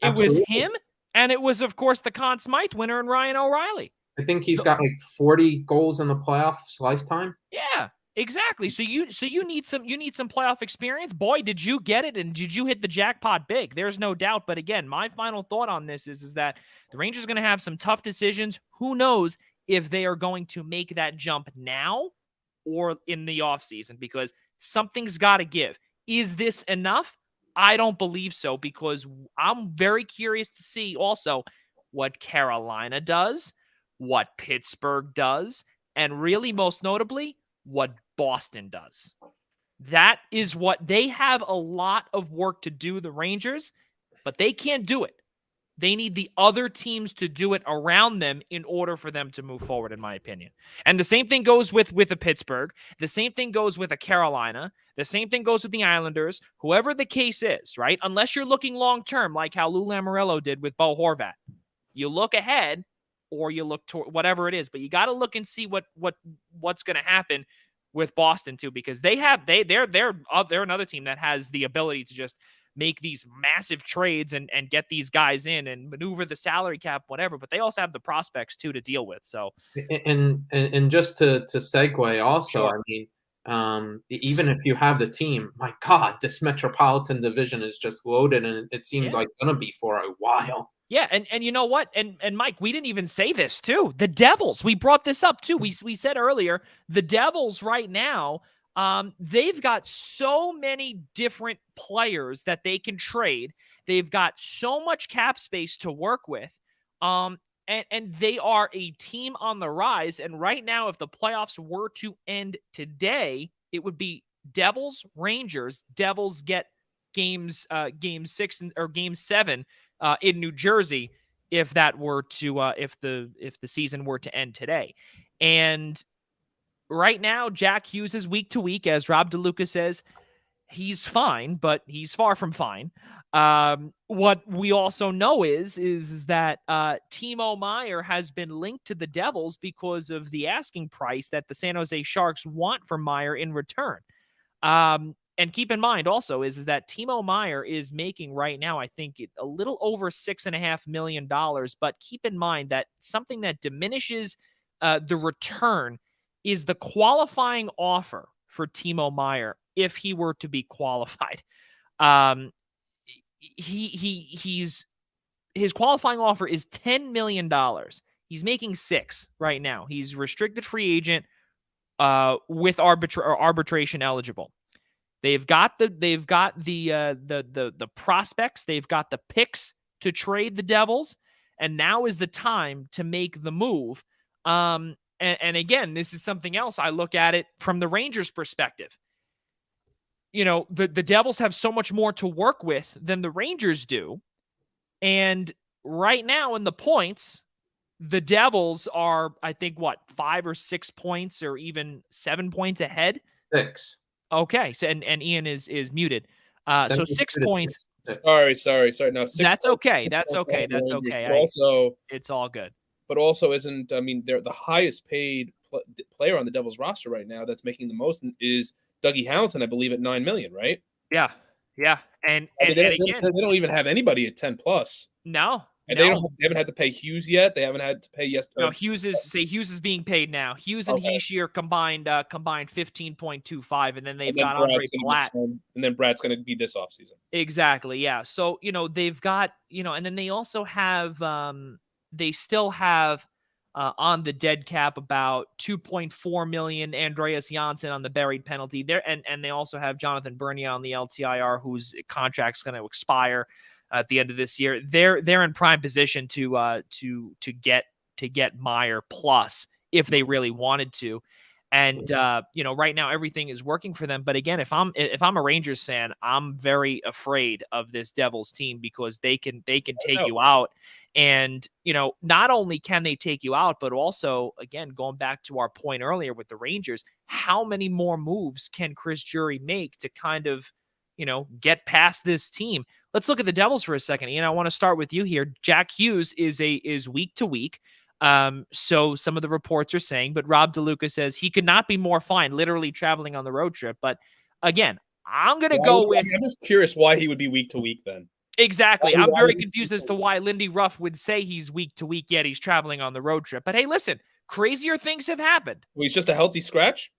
It was him. And it was, of course, the Conn Smythe winner and Ryan O'Reilly. I think he's got like 40 goals in the playoffs lifetime. Yeah, exactly. So you need some playoff experience. Boy, did you get it, and did you hit the jackpot big? There's no doubt. But again, my final thought on this is that the Rangers are going to have some tough decisions. Who knows if they are going to make that jump now or in the offseason, because something's got to give. Is this enough? I don't believe so, because I'm very curious to see also what Carolina does, what Pittsburgh does, and really most notably, what Boston does. That is what they have a lot of work to do, the Rangers, but they can't do it. They need the other teams to do it around them in order for them to move forward, in my opinion. And the same thing goes with a Pittsburgh. The same thing goes with a Carolina. The same thing goes with the Islanders. Whoever the case is, right? Unless you're looking long-term, like how Lou Lamoriello did with Bo Horvat. You look ahead, or you look toward whatever it is, but you got to look and see what's going to happen with Boston too, because they're another team that has the ability to just make these massive trades and get these guys in and maneuver the salary cap, whatever, but they also have the prospects too to deal with. So, and just to segue also, sure. I mean, even if you have the team, my God, this Metropolitan Division is just loaded, and it seems like going to be for a while. Yeah, and you know what? And Mike, we didn't even say this too. The Devils, we brought this up too. We said earlier, the Devils right now, they've got so many different players that they can trade. They've got so much cap space to work with. And they are a team on the rise. And right now, if the playoffs were to end today, it would be Devils, Rangers. Devils get game 6 or game 7 in New Jersey if that were to if the season were to end today. And right now, Jack Hughes is week to week, as Rob DeLuca says. He's fine, but he's far from fine. What we also know is that Timo Meier has been linked to the Devils because of the asking price that the San Jose Sharks want for Meier in return. And keep in mind also is that Timo Meier is making right now, I think, a little over $6.5 million. But keep in mind that something that diminishes the return is the qualifying offer for Timo Meier if he were to be qualified. His qualifying offer is $10 million. He's making 6 right now. He's restricted free agent with arbitration eligible. They've got the prospects. They've got the picks to trade the Devils, and now is the time to make the move. And again, this is something else. I look at it from the Rangers' perspective. You know, the Devils have so much more to work with than the Rangers do. And right now in the points, the Devils are, I think, 5 or 6 points or even 7 points ahead? 6. Okay. So, and Ian is muted. So 6 points. Sorry. No, 6 That's points. okay. That's okay. That's Rangers, okay. But also, it's all good. But also isn't, I mean, they're the highest paid player on the Devils roster right now that's making the most is Dougie Hamilton, I believe, at $9 million, right? Yeah. Yeah. And they don't even have anybody at 10 plus. No. And they haven't had to pay Hughes yet. They haven't had to pay No, Hughes is being paid now. Hughes and Hischier combined 15.25, and then they've got Andre Blatt. And then Brad's going to be this offseason. Exactly, yeah. So, they've got, and then they also have they still have on the dead cap about $2.4 million Andreas Janssen on the buried penalty there, and they also have Jonathan Bernier on the LTIR, whose contract's going to expire at the end of this year. They're in prime position to get Meier plus if they really wanted to. And right now everything is working for them. But again, if I'm a Rangers fan, I'm very afraid of this Devils team because they can take you out. And not only can they take you out, but also, again, going back to our point earlier with the Rangers, how many more moves can Chris Drury make to kind of get past this team? Let's look at the Devils for a second. I want to start with you here. Jack Hughes is week to week. So some of the reports are saying, but Rob DeLuca says he could not be more fine, literally traveling on the road trip. But again, I'm going to go with. I'm just curious why he would be week to week then. Exactly. I'm very confused as to why Lindy Ruff would say he's week to week, yet he's traveling on the road trip. But hey, listen, crazier things have happened. Well, he's just a healthy scratch?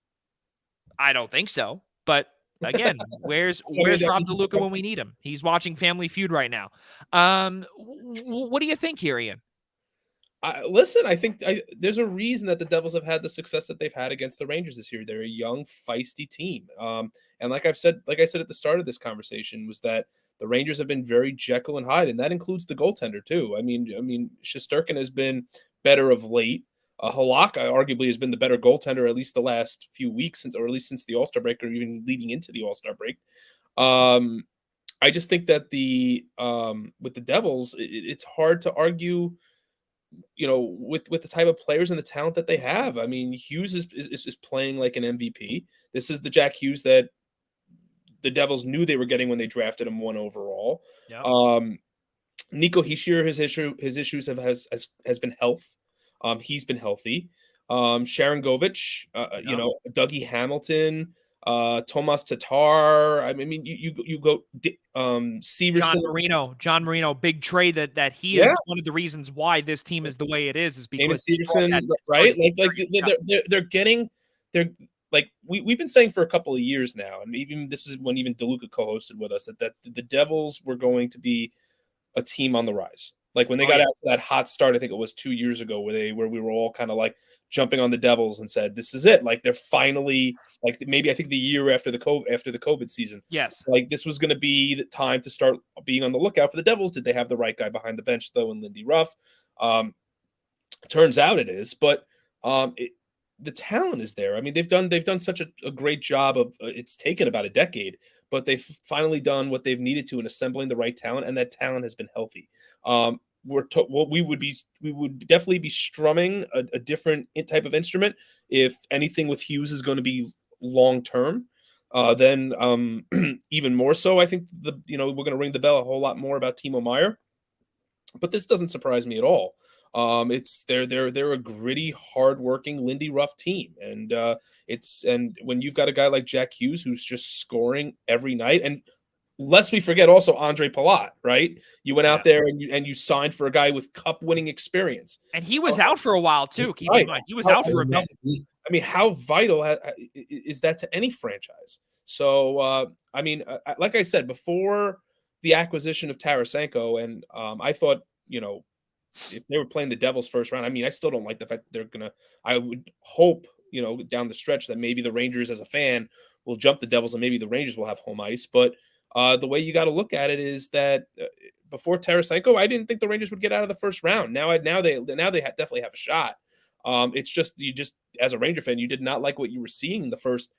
I don't think so. But again, where's Rob DeLuca when we need him? He's watching Family Feud right now. What do you think here, Ian? Listen, I think there's a reason that the Devils have had the success that they've had against the Rangers this year. They're a young, feisty team. And like I said at the start of this conversation, was that the Rangers have been very Jekyll and Hyde, and that includes the goaltender too. I mean, Shesterkin has been better of late. Halak arguably has been the better goaltender at least the last few weeks, since the All-Star break, or even leading into the All-Star break. I just think that with the Devils, it's hard to argue, with the type of players and the talent that they have. I mean, Hughes is playing like an MVP. This is the Jack Hughes that the Devils knew they were getting when they drafted him 1 overall. Yep. Nico Hischier, his issues has been health. He's been healthy. Sharon Govich, Dougie Hamilton, Tomas Tatar. I mean, you go Severson. John Marino, big trade that he is one of the reasons why this team is the way it is because Severson, right? They're like we've been saying for a couple of years now, and even this is when even DeLuca co-hosted with us that the Devils were going to be a team on the rise. Like when they got out to that hot start, I think it was 2 years ago, where we were all kind of like jumping on the Devils and said, "This is it." Like they're finally, like maybe I think the year after the COVID season. Yes. Like this was going to be the time to start being on the lookout for the Devils. Did they have the right guy behind the bench though? In Lindy Ruff, turns out it is, but the talent is there. I mean, they've done such a great job of. It's taken about a decade, but they've finally done what they've needed to in assembling the right talent, and that talent has been healthy. We would definitely be strumming a different type of instrument if anything with Hughes is going to be long term. Then even more so, I think we're going to ring the bell a whole lot more about Timo Meier, but this doesn't surprise me at all. They're a gritty, hardworking Lindy Ruff team, and when you've got a guy like Jack Hughes who's just scoring every night, and lest we forget also Andre Palat, right? You went out there and you signed for a guy with cup winning experience. And he was out for a while too. Keep in mind, he was out for a bit. I mean, how vital is that to any franchise? So, I mean, like I said, before the acquisition of Tarasenko, and I thought, if they were playing the Devils first round, I mean, I still don't like the fact that they're going to, I would hope, down the stretch that maybe the Rangers as a fan will jump the Devils and maybe the Rangers will have home ice. But the way you got to look at it is that before Tarasenko, I didn't think the Rangers would get out of the first round. Now they definitely have a shot. It's just as a Ranger fan, you did not like what you were seeing in the first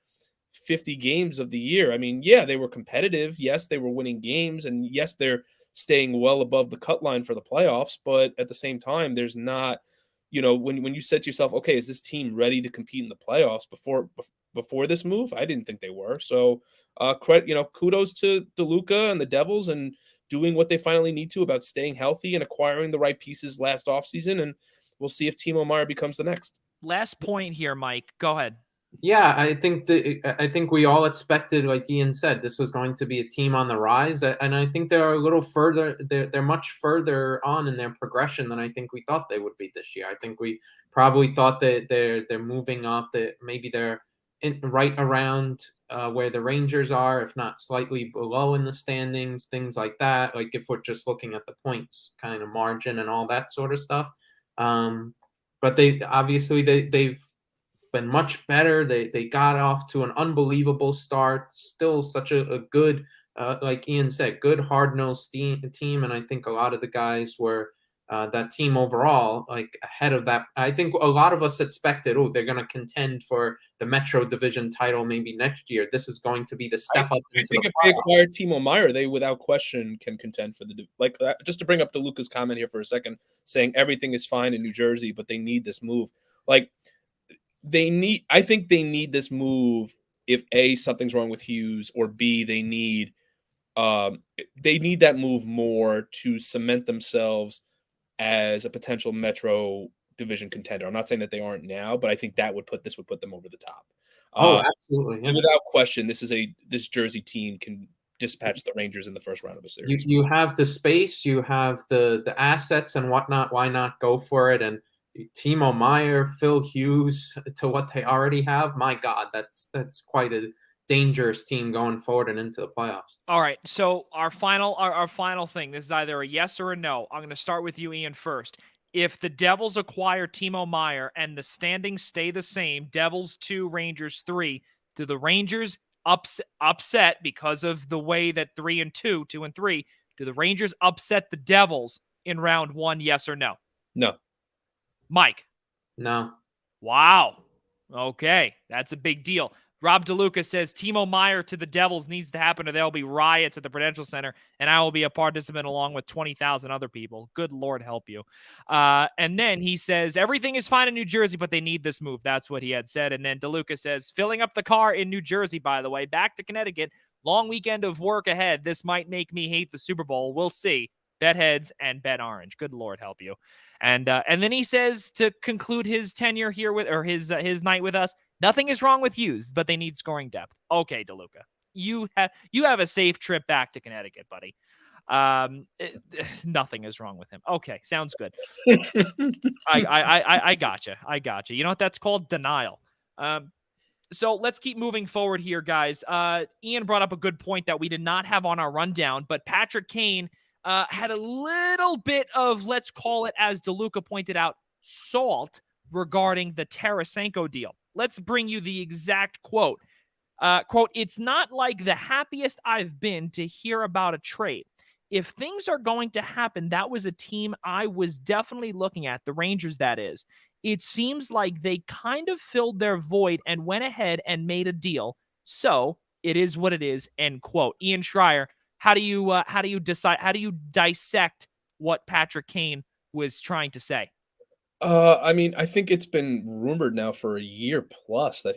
50 games of the year. I mean, yeah, they were competitive. Yes, they were winning games, and yes, they're staying well above the cut line for the playoffs. But at the same time, there's not, when you said to yourself, okay, is this team ready to compete in the playoffs before this move? I didn't think they were. So, kudos to DeLuca and the Devils and doing what they finally need to about staying healthy and acquiring the right pieces last offseason. And we'll see if Timo Meier becomes the next. Last point here, Mike. Go ahead. Yeah, I think we all expected, like Ian said, this was going to be a team on the rise, and I think they're a little further. They're much further on in their progression than I think we thought they would be this year. I think we probably thought that they're moving up. That maybe they're right around where the Rangers are, if not slightly below in the standings, things like that. Like if we're just looking at the points kind of margin and all that sort of stuff. But they've been much better. They got off to an unbelievable start. Still such a good, like Ian said, good hard-nosed team. And I think a lot of the guys were that team overall, like ahead of that. I think a lot of us expected, they're going to contend for the Metro Division title maybe next year. This is going to be the step up. I think if they acquire Timo Meier, they without question can contend for just to bring up DeLuca's comment here for a second, saying everything is fine in New Jersey, but they need this move. I think they need this move if A, something's wrong with Hughes, or B, they need that move more to cement themselves as a potential Metro Division contender. I'm not saying that they aren't now, but I think this would put them over the top. Absolutely. And without question, this Jersey team can dispatch the Rangers in the first round of a series. You have the space, you have the assets and whatnot. Why not go for it? And Timo Meier, Phil Hughes, to what they already have, my God, that's quite a dangerous team going forward and into the playoffs. All right, so our final thing. This is either a yes or a no. I'm going to start with you, Ian, first. If the Devils acquire Timo Meier and the standings stay the same, Devils 2, Rangers 3, do the Rangers upset because of the way that 2 and 3, do the Rangers upset the Devils in round 1, yes or no? No. Mike? No. Wow. Okay, that's a big deal. Rob DeLuca says Timo Meier to the Devils needs to happen or there'll be riots at the Prudential Center, and I will be a participant along with 20,000 other people. Good Lord help you. And then he says everything is fine in New Jersey, but they need this move. That's what he had said. And then DeLuca says filling up the car in New Jersey, by the way, back to Connecticut. Long weekend of work ahead. This might make me hate the Super Bowl. We'll see. Bet heads and bet orange. Good Lord help you. And then he says to conclude his tenure here his night with us, nothing is wrong with Hughes, but they need scoring depth. Okay, DeLuca, you have a safe trip back to Connecticut, buddy. Nothing is wrong with him. Okay, sounds good. I gotcha. You know what that's called? Denial. So let's keep moving forward here, guys. Ian brought up a good point that we did not have on our rundown, but Patrick Kane had a little bit of, let's call it, as DeLuca pointed out, salt regarding the Tarasenko deal. Let's bring you the exact quote. Quote, it's not like the happiest I've been to hear about a trade. If things are going to happen, that was a team I was definitely looking at, the Rangers, that is. It seems like they kind of filled their void and went ahead and made a deal. So it is what it is, end quote. Ian Schraier, how do you dissect what Patrick Kane was trying to say? I mean, I think it's been rumored now for a year plus that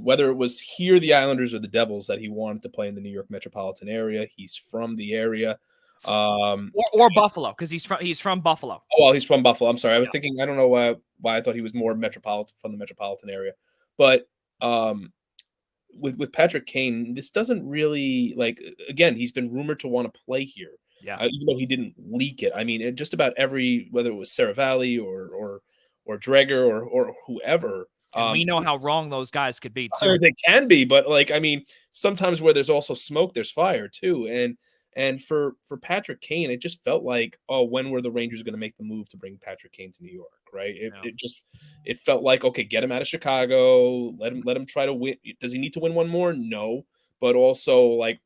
whether it was here, the Islanders, or the Devils, that he wanted to play in the New York metropolitan area. He's from the area. Or Buffalo, because he's from Buffalo. Oh, well, he's from Buffalo. I'm sorry. I was thinking, I don't know why I thought he was more from the metropolitan area. But with Patrick Kane, this doesn't really like. Again, he's been rumored to want to play here, Yeah. even though he didn't leak it. I mean, just about every, whether it was Saravalli or Dreger or whoever. And we know how wrong those guys could be too. They can be, but like, I mean, sometimes where there's also smoke, there's fire too. And for Patrick Kane, it just felt like, oh, when were the Rangers going to make the move to bring Patrick Kane to New York? Right? It felt like, okay, get him out of Chicago, let him try to win. Does he need to win one more? No, but also like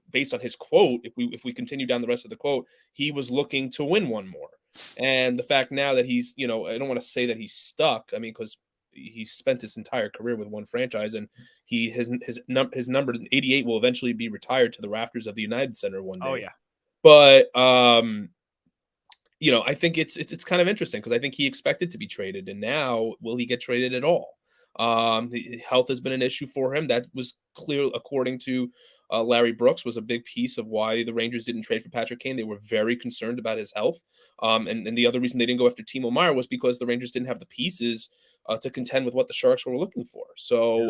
based on his quote, if we continue down the rest of the quote, he was looking to win one more. And the fact now that he's, I don't want to say that he's stuck. I mean, because he spent his entire career with one franchise, and his number 88 will eventually be retired to the rafters of the United Center one day. Oh yeah. But I think it's kind of interesting because I think he expected to be traded, and now will he get traded at all? Health has been an issue for him. That was clear, according to Larry Brooks, was a big piece of why the Rangers didn't trade for Patrick Kane. They were very concerned about his health. And the other reason they didn't go after Timo Meier was because the Rangers didn't have the pieces to contend with what the Sharks were looking for. So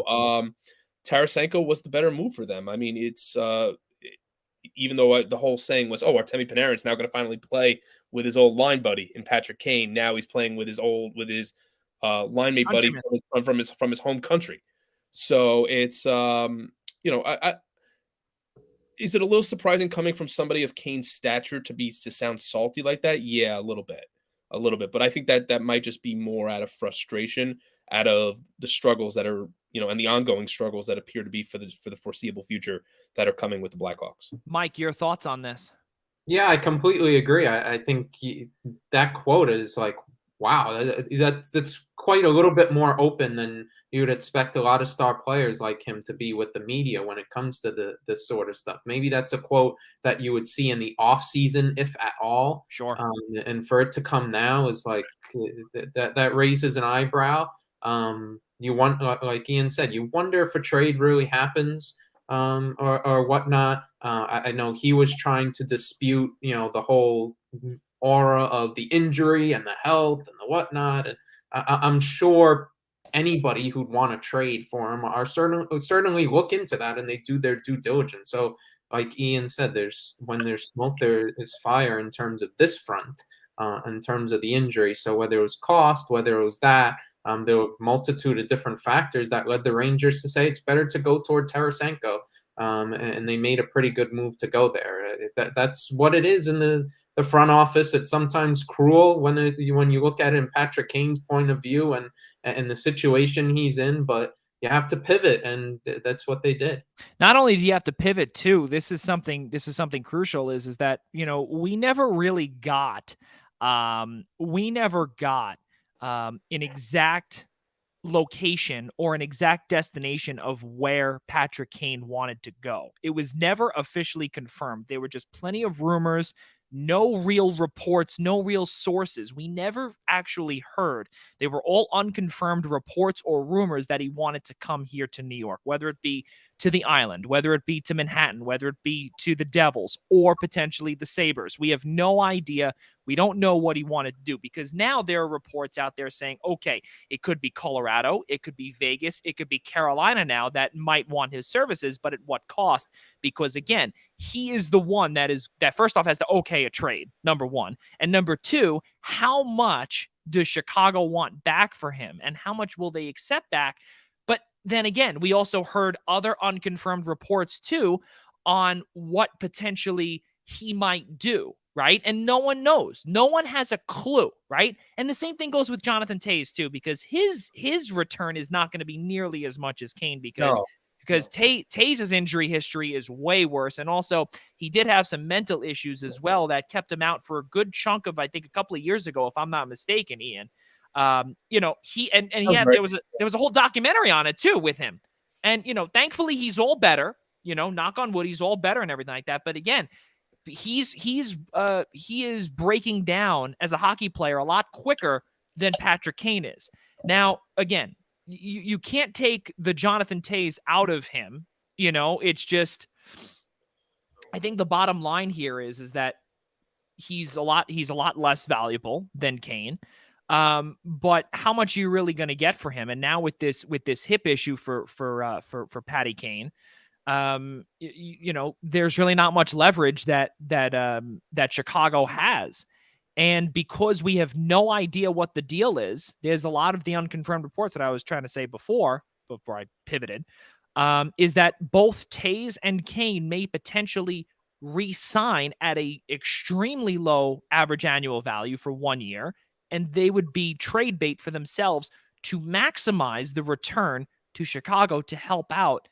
Tarasenko was the better move for them. I mean, it's even though the whole saying was, oh, Artemi Panarin's now going to finally play with his old line buddy in Patrick Kane. Now he's playing with his line mate buddy from his home country. So it's is it a little surprising coming from somebody of Kane's stature to sound salty like that? Yeah, a little bit. But I think that might just be more out of frustration, out of the struggles that are, and the ongoing struggles that appear to be for the foreseeable future that are coming with the Blackhawks. Mike, your thoughts on this? Yeah, I completely agree. I think that quote is like, wow, that's quite a little bit more open than you would expect a lot of star players like him to be with the media when it comes to this sort of stuff. Maybe that's a quote that you would see in the off season, if at all. Sure. And for it to come now is like that raises an eyebrow. You want, like Ian said, you wonder if a trade really happens or whatnot. I know he was trying to dispute, the whole aura of the injury and the health and the whatnot. And I'm sure anybody who'd want to trade for him are certainly look into that, and they do their due diligence. So like Ian said, when there's smoke, there is fire in terms of this front, in terms of the injury. So whether it was cost, whether it was that, there were a multitude of different factors that led the Rangers to say it's better to go toward Tarasenko. And they made a pretty good move to go there. That's what it is in the front office. It's sometimes cruel when you look at it in Patrick Kane's point of view and the situation he's in, but you have to pivot, and that's what they did. Not only do you have to pivot too, this is something crucial is that, we never really got an exact location or an exact destination of where Patrick Kane wanted to go. It was never officially confirmed. There were just plenty of rumors, no real reports, no real sources. We never actually heard. They were all unconfirmed reports or rumors that he wanted to come here to New York, whether it be to the island, whether it be to Manhattan, whether it be to the Devils or potentially the Sabres. We have no idea. We don't know what he wanted to do, because now there are reports out there saying, okay, it could be Colorado, it could be Vegas, it could be Carolina now that might want his services, but at what cost? Because again, he is the one that first off has to okay a trade, number one. And number two, how much does Chicago want back for him, and how much will they accept back? But then again, we also heard other unconfirmed reports too on what potentially he might do, right? And no one knows. No one has a clue, right? And the same thing goes with Jonathan Toews too, because his return is not going to be nearly as much as Kane because Toews' injury history is way worse. And also he did have some mental issues as well that kept him out for a good chunk of, I think, a couple of years ago, if I'm not mistaken, Ian. There was a whole documentary on it too with him. And, thankfully he's all better, knock on wood, he's all better and everything like that. But again, he is breaking down as a hockey player a lot quicker than Patrick Kane is. Now, again, you can't take the Jonathan Toews out of him. It's just, I think the bottom line here is that he's a lot less valuable than Kane. But how much are you really going to get for him? And now with this hip issue for Patty Kane, there's really not much leverage that Chicago has. And because we have no idea what the deal is, there's a lot of the unconfirmed reports that I was trying to say before I pivoted, is that both Tays and Kane may potentially re-sign at a extremely low average annual value for 1 year, and they would be trade bait for themselves to maximize the return to Chicago to help out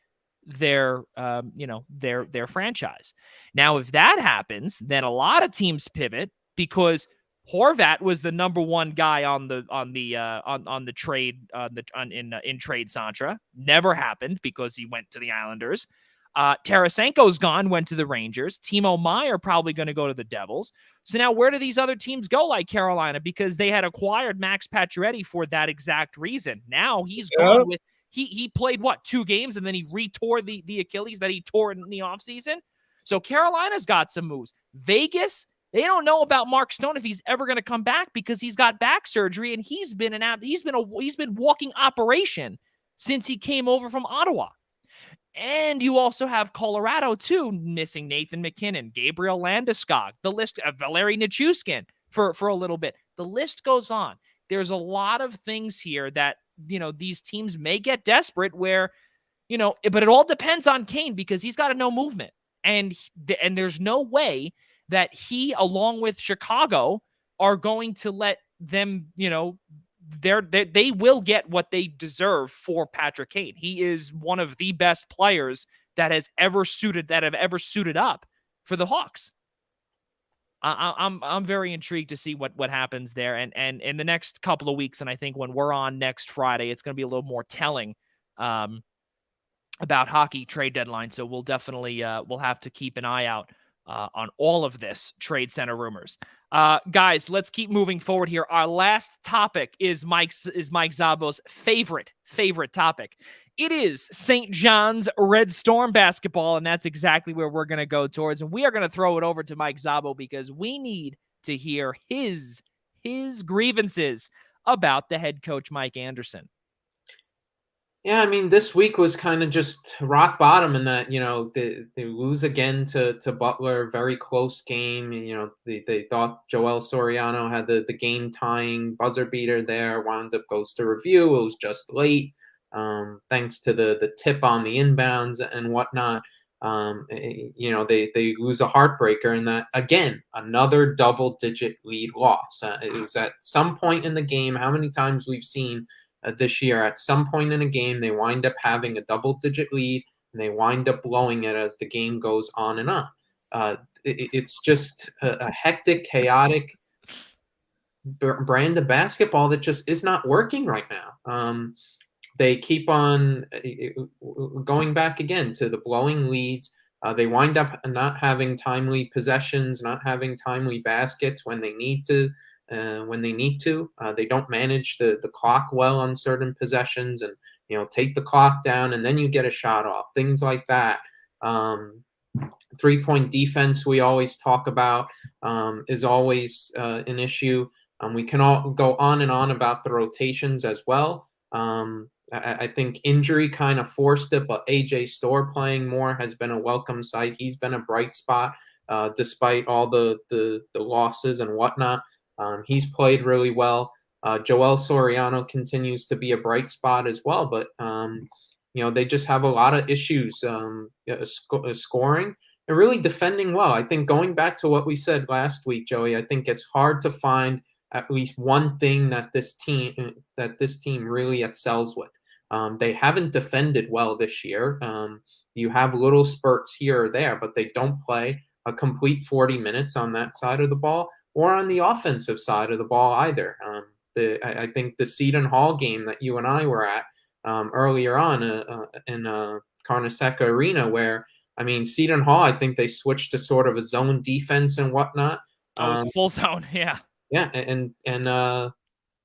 their franchise. Now, if that happens, then a lot of teams pivot, because Horvat was the number one guy on the trade in trade Santra. Never happened because he went to the Islanders. Tarasenko's gone, went to the Rangers. Timo Meier probably going to go to the Devils. So now where do these other teams go, like Carolina? Because they had acquired Max Pacioretty for that exact reason. Now he's gone with he played 2 games, and then he retore the Achilles that he tore in the offseason. So Carolina's got some moves. Vegas, they don't know about Mark Stone if he's ever going to come back, because he's got back surgery, and he's been walking operation since he came over from Ottawa. And you also have Colorado, too, missing Nathan McKinnon, Gabriel Landeskog, the list of Valeri Nichushkin for a little bit. The list goes on. There's a lot of things here that, these teams may get desperate where, but it all depends on Kane, because he's got a no movement. And there's no way that he, along with Chicago, are going to let them, they will get what they deserve for Patrick Kane. He is one of the best players that have ever suited up for the Hawks. I'm very intrigued to see what happens there, and in the next couple of weeks, and I think when we're on next Friday, it's going to be a little more telling about hockey trade deadline. So we'll definitely we'll have to keep an eye out on all of this trade center rumors. Guys, let's keep moving forward here. Our last topic is Mike Szabo's favorite topic. It is St. John's Red Storm basketball, and that's exactly where we're going to go towards. And we are going to throw it over to Mike Szabo, because we need to hear his grievances about the head coach, Mike Anderson. Yeah, I mean, this week was kind of just rock bottom in that, they lose again to Butler, very close game. They thought Joel Soriano had the game tying buzzer beater there, wound up goes to review. It was just late, thanks to the tip on the inbounds and whatnot. They lose a heartbreaker in that, again, another double-digit lead loss. It was at some point in the game, how many times we've seen this year, at some point in a game, they wind up having a double-digit lead, and they wind up blowing it as the game goes on and on. It's just a hectic, chaotic brand of basketball that just is not working right now. They keep on going back again to the blowing leads. They wind up not having timely possessions, not having timely baskets when they need to. They don't manage the clock well on certain possessions, and take the clock down, and then you get a shot off, things like that. 3-point defense we always talk about is always an issue. We can all go on and on about the rotations as well. I think injury kind of forced it, but AJ Storr playing more has been a welcome sight. He's been a bright spot despite all the losses and whatnot. He's played really well. Joel Soriano continues to be a bright spot as well, but they just have a lot of issues scoring and really defending well. I think going back to what we said last week, Joey, I think it's hard to find at least one thing that this team really excels with. They haven't defended well this year. You have little spurts here or there, but they don't play a complete 40 minutes on that side of the ball, or on the offensive side of the ball either. I think the Seton Hall game that you and I were at earlier on in Carnesecca Arena, where, Seton Hall, I think they switched to sort of a zone defense and whatnot. It was full zone, yeah. Yeah, and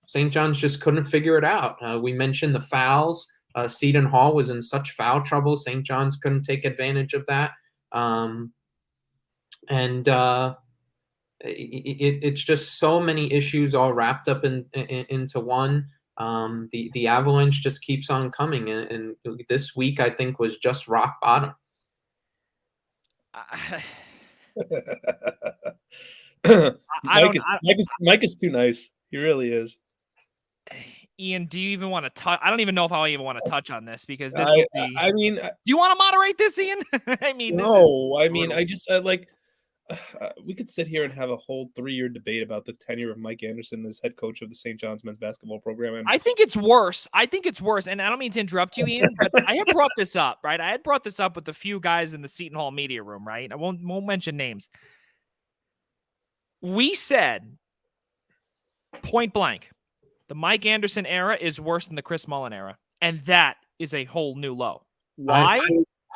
St. John's just couldn't figure it out. We mentioned the fouls. Seton Hall was in such foul trouble. St. John's couldn't take advantage of that. It's just so many issues all wrapped up into one. The avalanche just keeps on coming, and this week I think was just rock bottom. Mike is too nice. He really is. Ian, do you even want to touch? I don't even know if I even want to touch on this because this. I mean, do you want to moderate this, Ian? I mean, no. I mean, I just like we could sit here and have a whole 3-year debate about the tenure of Mike Anderson as head coach of the St. John's men's basketball program. And I think it's worse. And I don't mean to interrupt you, Ian, but I had brought this up, right? I had brought this up with a few guys in the Seton Hall media room, right? I won't mention names. We said point blank, the Mike Anderson era is worse than the Chris Mullin era, and that is a whole new low. Why?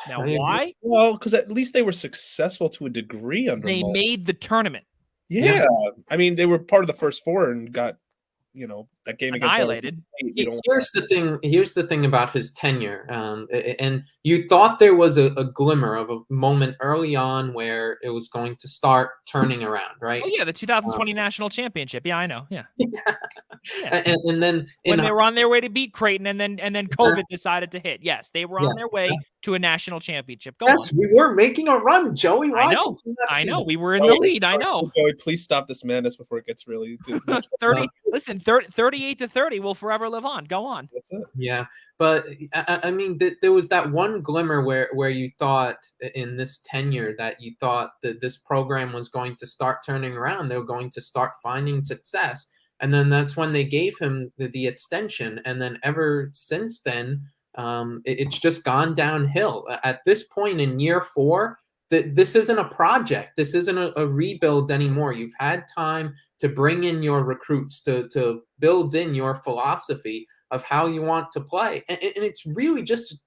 Why? Well, because at least they were successful to a degree under They Mullin. made the tournament. Yeah. I mean, they were part of the first four and got, that game annihilated. Here's the thing about his tenure, and you thought there was a glimmer of a moment early on where it was going to start turning around, right? Oh yeah, the 2020 national championship. Yeah, I know. Yeah. And then when they were on their way to beat Creighton, and then COVID decided to hit. Yes, they were on their way to a national championship. Go on. We were making a run, Joey. I know. We were in the lead. I know. Joey, please stop this madness before it gets really too much. 38 to 30 will forever live on. Go on. That's it. Yeah, but I mean, there was that one glimmer where you thought in this tenure that you thought that this program was going to start turning around. They were going to start finding success. And then that's when they gave him the extension. And then ever since then, it's just gone downhill. At this point in year 4, this isn't a project. This isn't a rebuild anymore. You've had time to bring in your recruits, to build in your philosophy of how you want to play. And it's really just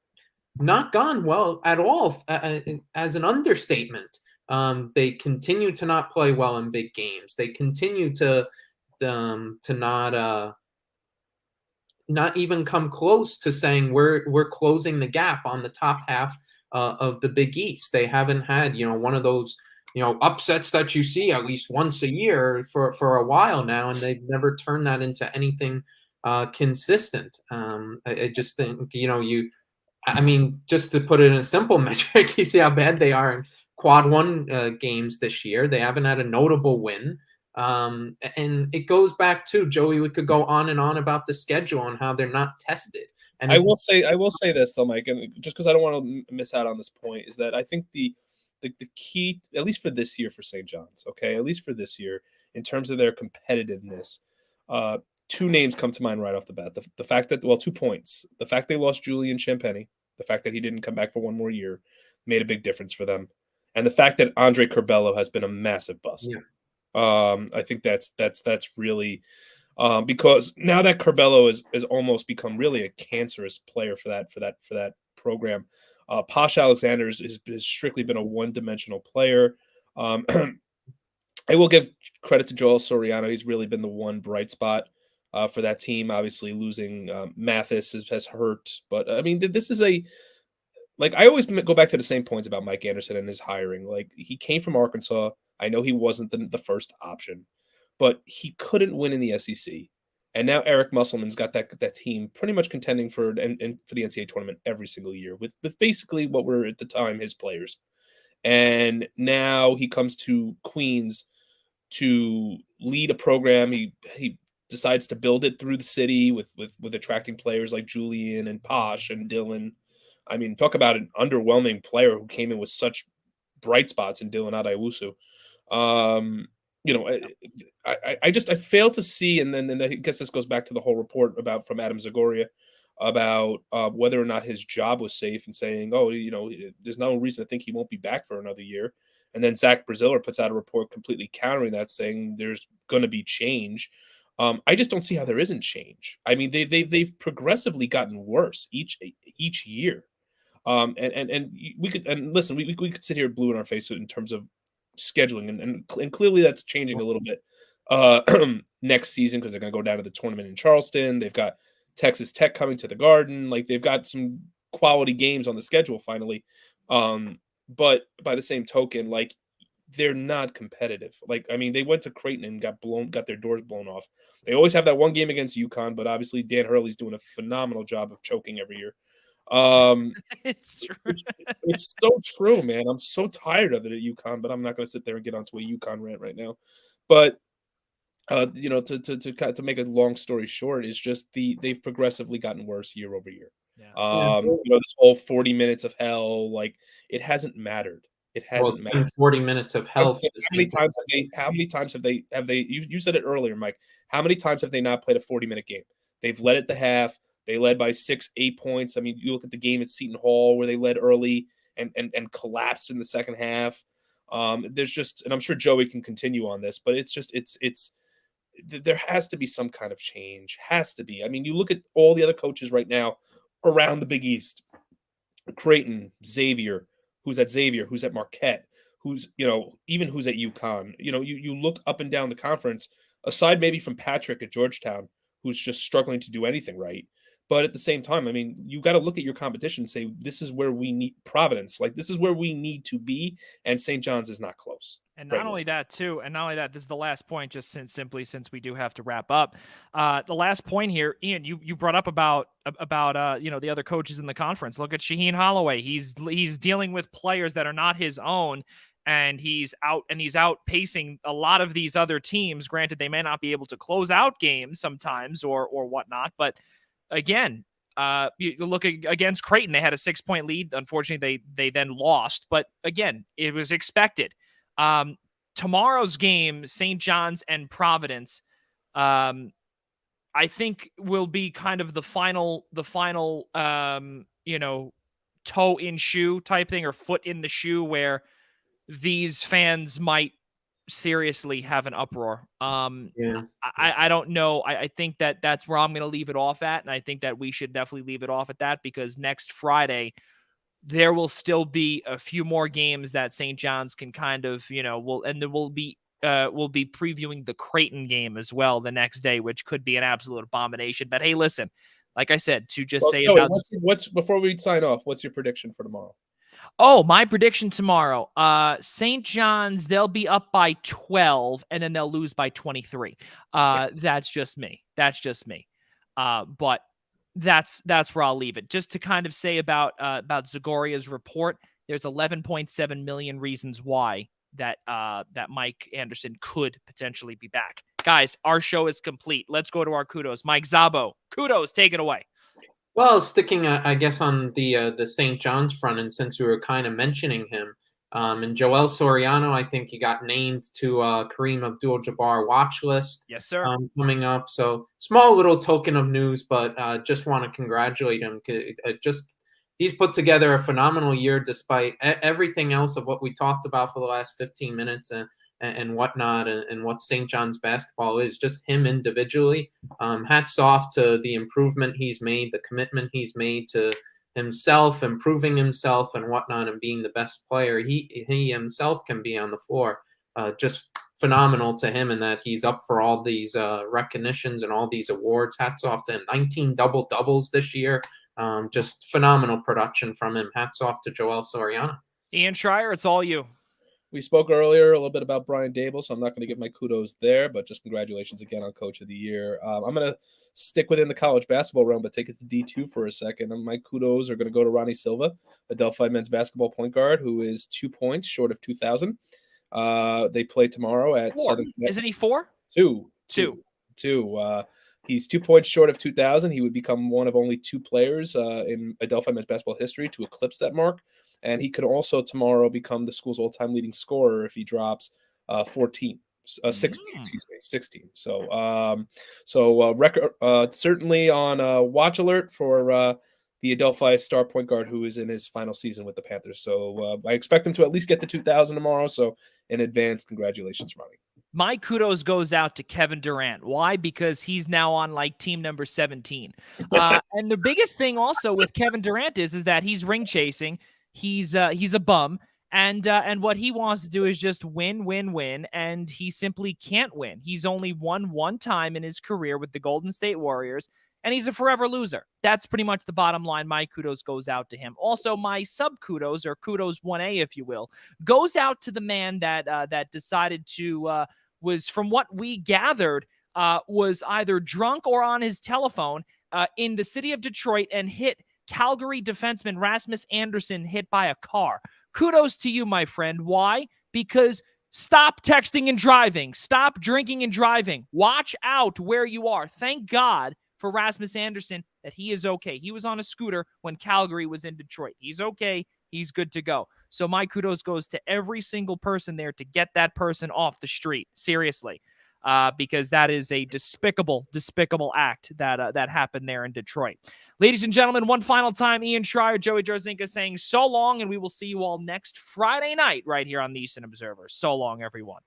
not gone well at all, as an understatement. They continue to not play well in big games. They continue to not even come close to saying we're closing the gap on the top half of the Big East. They haven't had, one of those, upsets that you see at least once a year for a while now, and they've never turned that into anything consistent. I just think, just to put it in a simple metric, you see how bad they are in quad 1 games this year. They haven't had a notable win. And it goes back to, Joey, we could go on and on about the schedule and how they're not tested. And I will say this though, Mike, and just because I don't want to miss out on this point, is that I think the key, at least for this year for St. John's, okay, at least for this year, in terms of their competitiveness, 2 names come to mind right off the bat. The fact that, 2 points. The fact they lost Julian Champagny, the fact that he didn't come back for one more year made a big difference for them. And the fact that Andre Curbelo has been a massive bust. Yeah. I think that's really because now that Curbelo has almost become really a cancerous player for that program. Posh Alexander has strictly been a one-dimensional player. I will give credit to Joel Soriano. He's really been the one bright spot for that team. Obviously, losing Mathis has hurt, but I mean, this is I always go back to the same points about Mike Anderson and his hiring. Like, he came from Arkansas. I know he wasn't the first option, but he couldn't win in the SEC. And now Eric Musselman's got that team pretty much contending for the NCAA tournament every single year with basically what were at the time his players. And now he comes to Queens to lead a program. He decides to build it through the city with attracting players like Julian and Posh and Dylan. I mean, talk about an underwhelming player who came in with such bright spots in Dylan Adaiwusu. I fail to see, and then I guess this goes back to the whole report from Adam Zagoria about whether or not his job was safe, and saying, there's no reason to think he won't be back for another year. And then Zach Braziller puts out a report completely countering that, saying there's going to be change. I just don't see how there isn't change. I mean, they've progressively gotten worse each year. And we could sit here blue in our face in terms of scheduling, and clearly that's changing a little bit next season, because they're going to go down to the tournament in Charleston. They've got Texas Tech coming to the Garden. Like, they've got some quality games on the schedule finally. But by the same token, like, they're not competitive. Like, I mean, they went to Creighton and got their doors blown off. They always have that one game against UConn, but obviously Dan Hurley's doing a phenomenal job of choking every year. It's true. It's so true, man. I'm so tired of it at UConn, but I'm not going to sit there and get onto a UConn rant right now. But to make a long story short, is just they've progressively gotten worse year over year. Yeah. This whole 40 minutes of hell, like, it hasn't mattered. It Well, hasn't it's mattered. been 40 minutes of hell. How many times have they you said it earlier, Mike. How many times have they not played a 40-minute game? They've led at the half. They led by 6, 8 points. I mean, you look at the game at Seton Hall where they led early and collapsed in the second half. There's just, and I'm sure Joey can continue on this, but it's just there has to be some kind of change. Has to be. I mean, you look at all the other coaches right now around the Big East. Creighton, Xavier, who's at Marquette, who's who's at UConn. You look up and down the conference, aside maybe from Patrick at Georgetown, who's just struggling to do anything right. But at the same time, I mean, you got to look at your competition and say, this is where we need Providence. Like, this is where we need to be. And St. John's is not close. And not only that, too, this is the last point, just since we do have to wrap up. The last point here, Ian, you brought up about the other coaches in the conference. Look at Shaheen Holloway. He's dealing with players that are not his own, and he's outpacing a lot of these other teams. Granted, they may not be able to close out games sometimes or whatnot, but again, you look against Creighton, they had a 6-point lead. Unfortunately, they then lost, but again, it was expected. Tomorrow's game, St. John's and Providence, I think will be kind of the final toe in shoe type thing, or foot in the shoe, where these fans might seriously have an uproar. I don't know. I think that's where I'm going to leave it off at. And I think that we should definitely leave it off at that, because next Friday, there will still be a few more games that St. John's can kind of, we'll be previewing the Creighton game as well the next day, which could be an absolute abomination. But hey, listen, like I said, what's before we sign off, what's your prediction for tomorrow? Oh, my prediction tomorrow, St. John's, they'll be up by 12 and then they'll lose by 23. That's just me. But that's where I'll leave it. Just to kind of say about Zagoria's report, there's 11.7 million reasons why that Mike Anderson could potentially be back. Guys, our show is complete. Let's go to our kudos. Mike Szabo, kudos, take it away. Well, sticking, I guess, on the St. John's front, and since we were kind of mentioning him, and Joel Soriano, I think he got named to Kareem Abdul-Jabbar watch list. Yes, sir. Coming up. So small little token of news, but just want to congratulate him. He's put together a phenomenal year despite everything else of what we talked about for the last 15 minutes and whatnot, and what St. John's basketball is. Just him individually. Hats off to the improvement he's made, the commitment he's made to himself, improving himself and whatnot, and being the best player he himself can be on the floor. Just phenomenal to him, in that he's up for all these recognitions and all these awards. Hats off to him. 19 double-doubles this year. Just phenomenal production from him. Hats off to Joel Soriano. Ian Schraier, it's all you. We spoke earlier a little bit about Brian Dable, so I'm not going to get my kudos there, but just congratulations again on Coach of the Year. I'm going to stick within the college basketball realm, but take it to D2 for a second. And my kudos are going to go to Ronnie Silva, a Delphi men's basketball point guard, who is 2 points short of 2,000. They play tomorrow at 4. Southern. Isn't he 4? 2. He's 2 points short of 2,000. He would become one of only 2 players in Adelphi men's basketball history to eclipse that mark. And he could also tomorrow become the school's all-time leading scorer if he drops 16. So record certainly on watch alert for the Adelphi star point guard who is in his final season with the Panthers. So I expect him to at least get to 2,000 tomorrow. So in advance, congratulations, Ronnie. My kudos goes out to Kevin Durant. Why? Because he's now on like team number 17. And the biggest thing also with Kevin Durant is that he's ring chasing. He's a bum. And what he wants to do is just win. And he simply can't win. He's only won one time in his career with the Golden State Warriors. and he's a forever loser. That's pretty much the bottom line. My kudos goes out to him. Also, my sub kudos, or kudos 1A, if you will, goes out to the man that decided to, was, from what we gathered, was either drunk or on his telephone in the city of Detroit and hit Calgary defenseman Rasmus Andersson hit by a car. Kudos to you, my friend. Why? Because stop texting and driving. Stop drinking and driving. Watch out where you are. Thank God for Rasmus Andersson that he is okay. He was on a scooter when Calgary was in Detroit. He's okay. He's good to go. So my kudos goes to every single person there to get that person off the street. Seriously. Because that is a despicable act that happened there in Detroit. Ladies and gentlemen, one final time, Ian Schraier, Joey Jarzynka saying so long, and we will see you all next Friday night right here on the Eastern Observer. So long, everyone.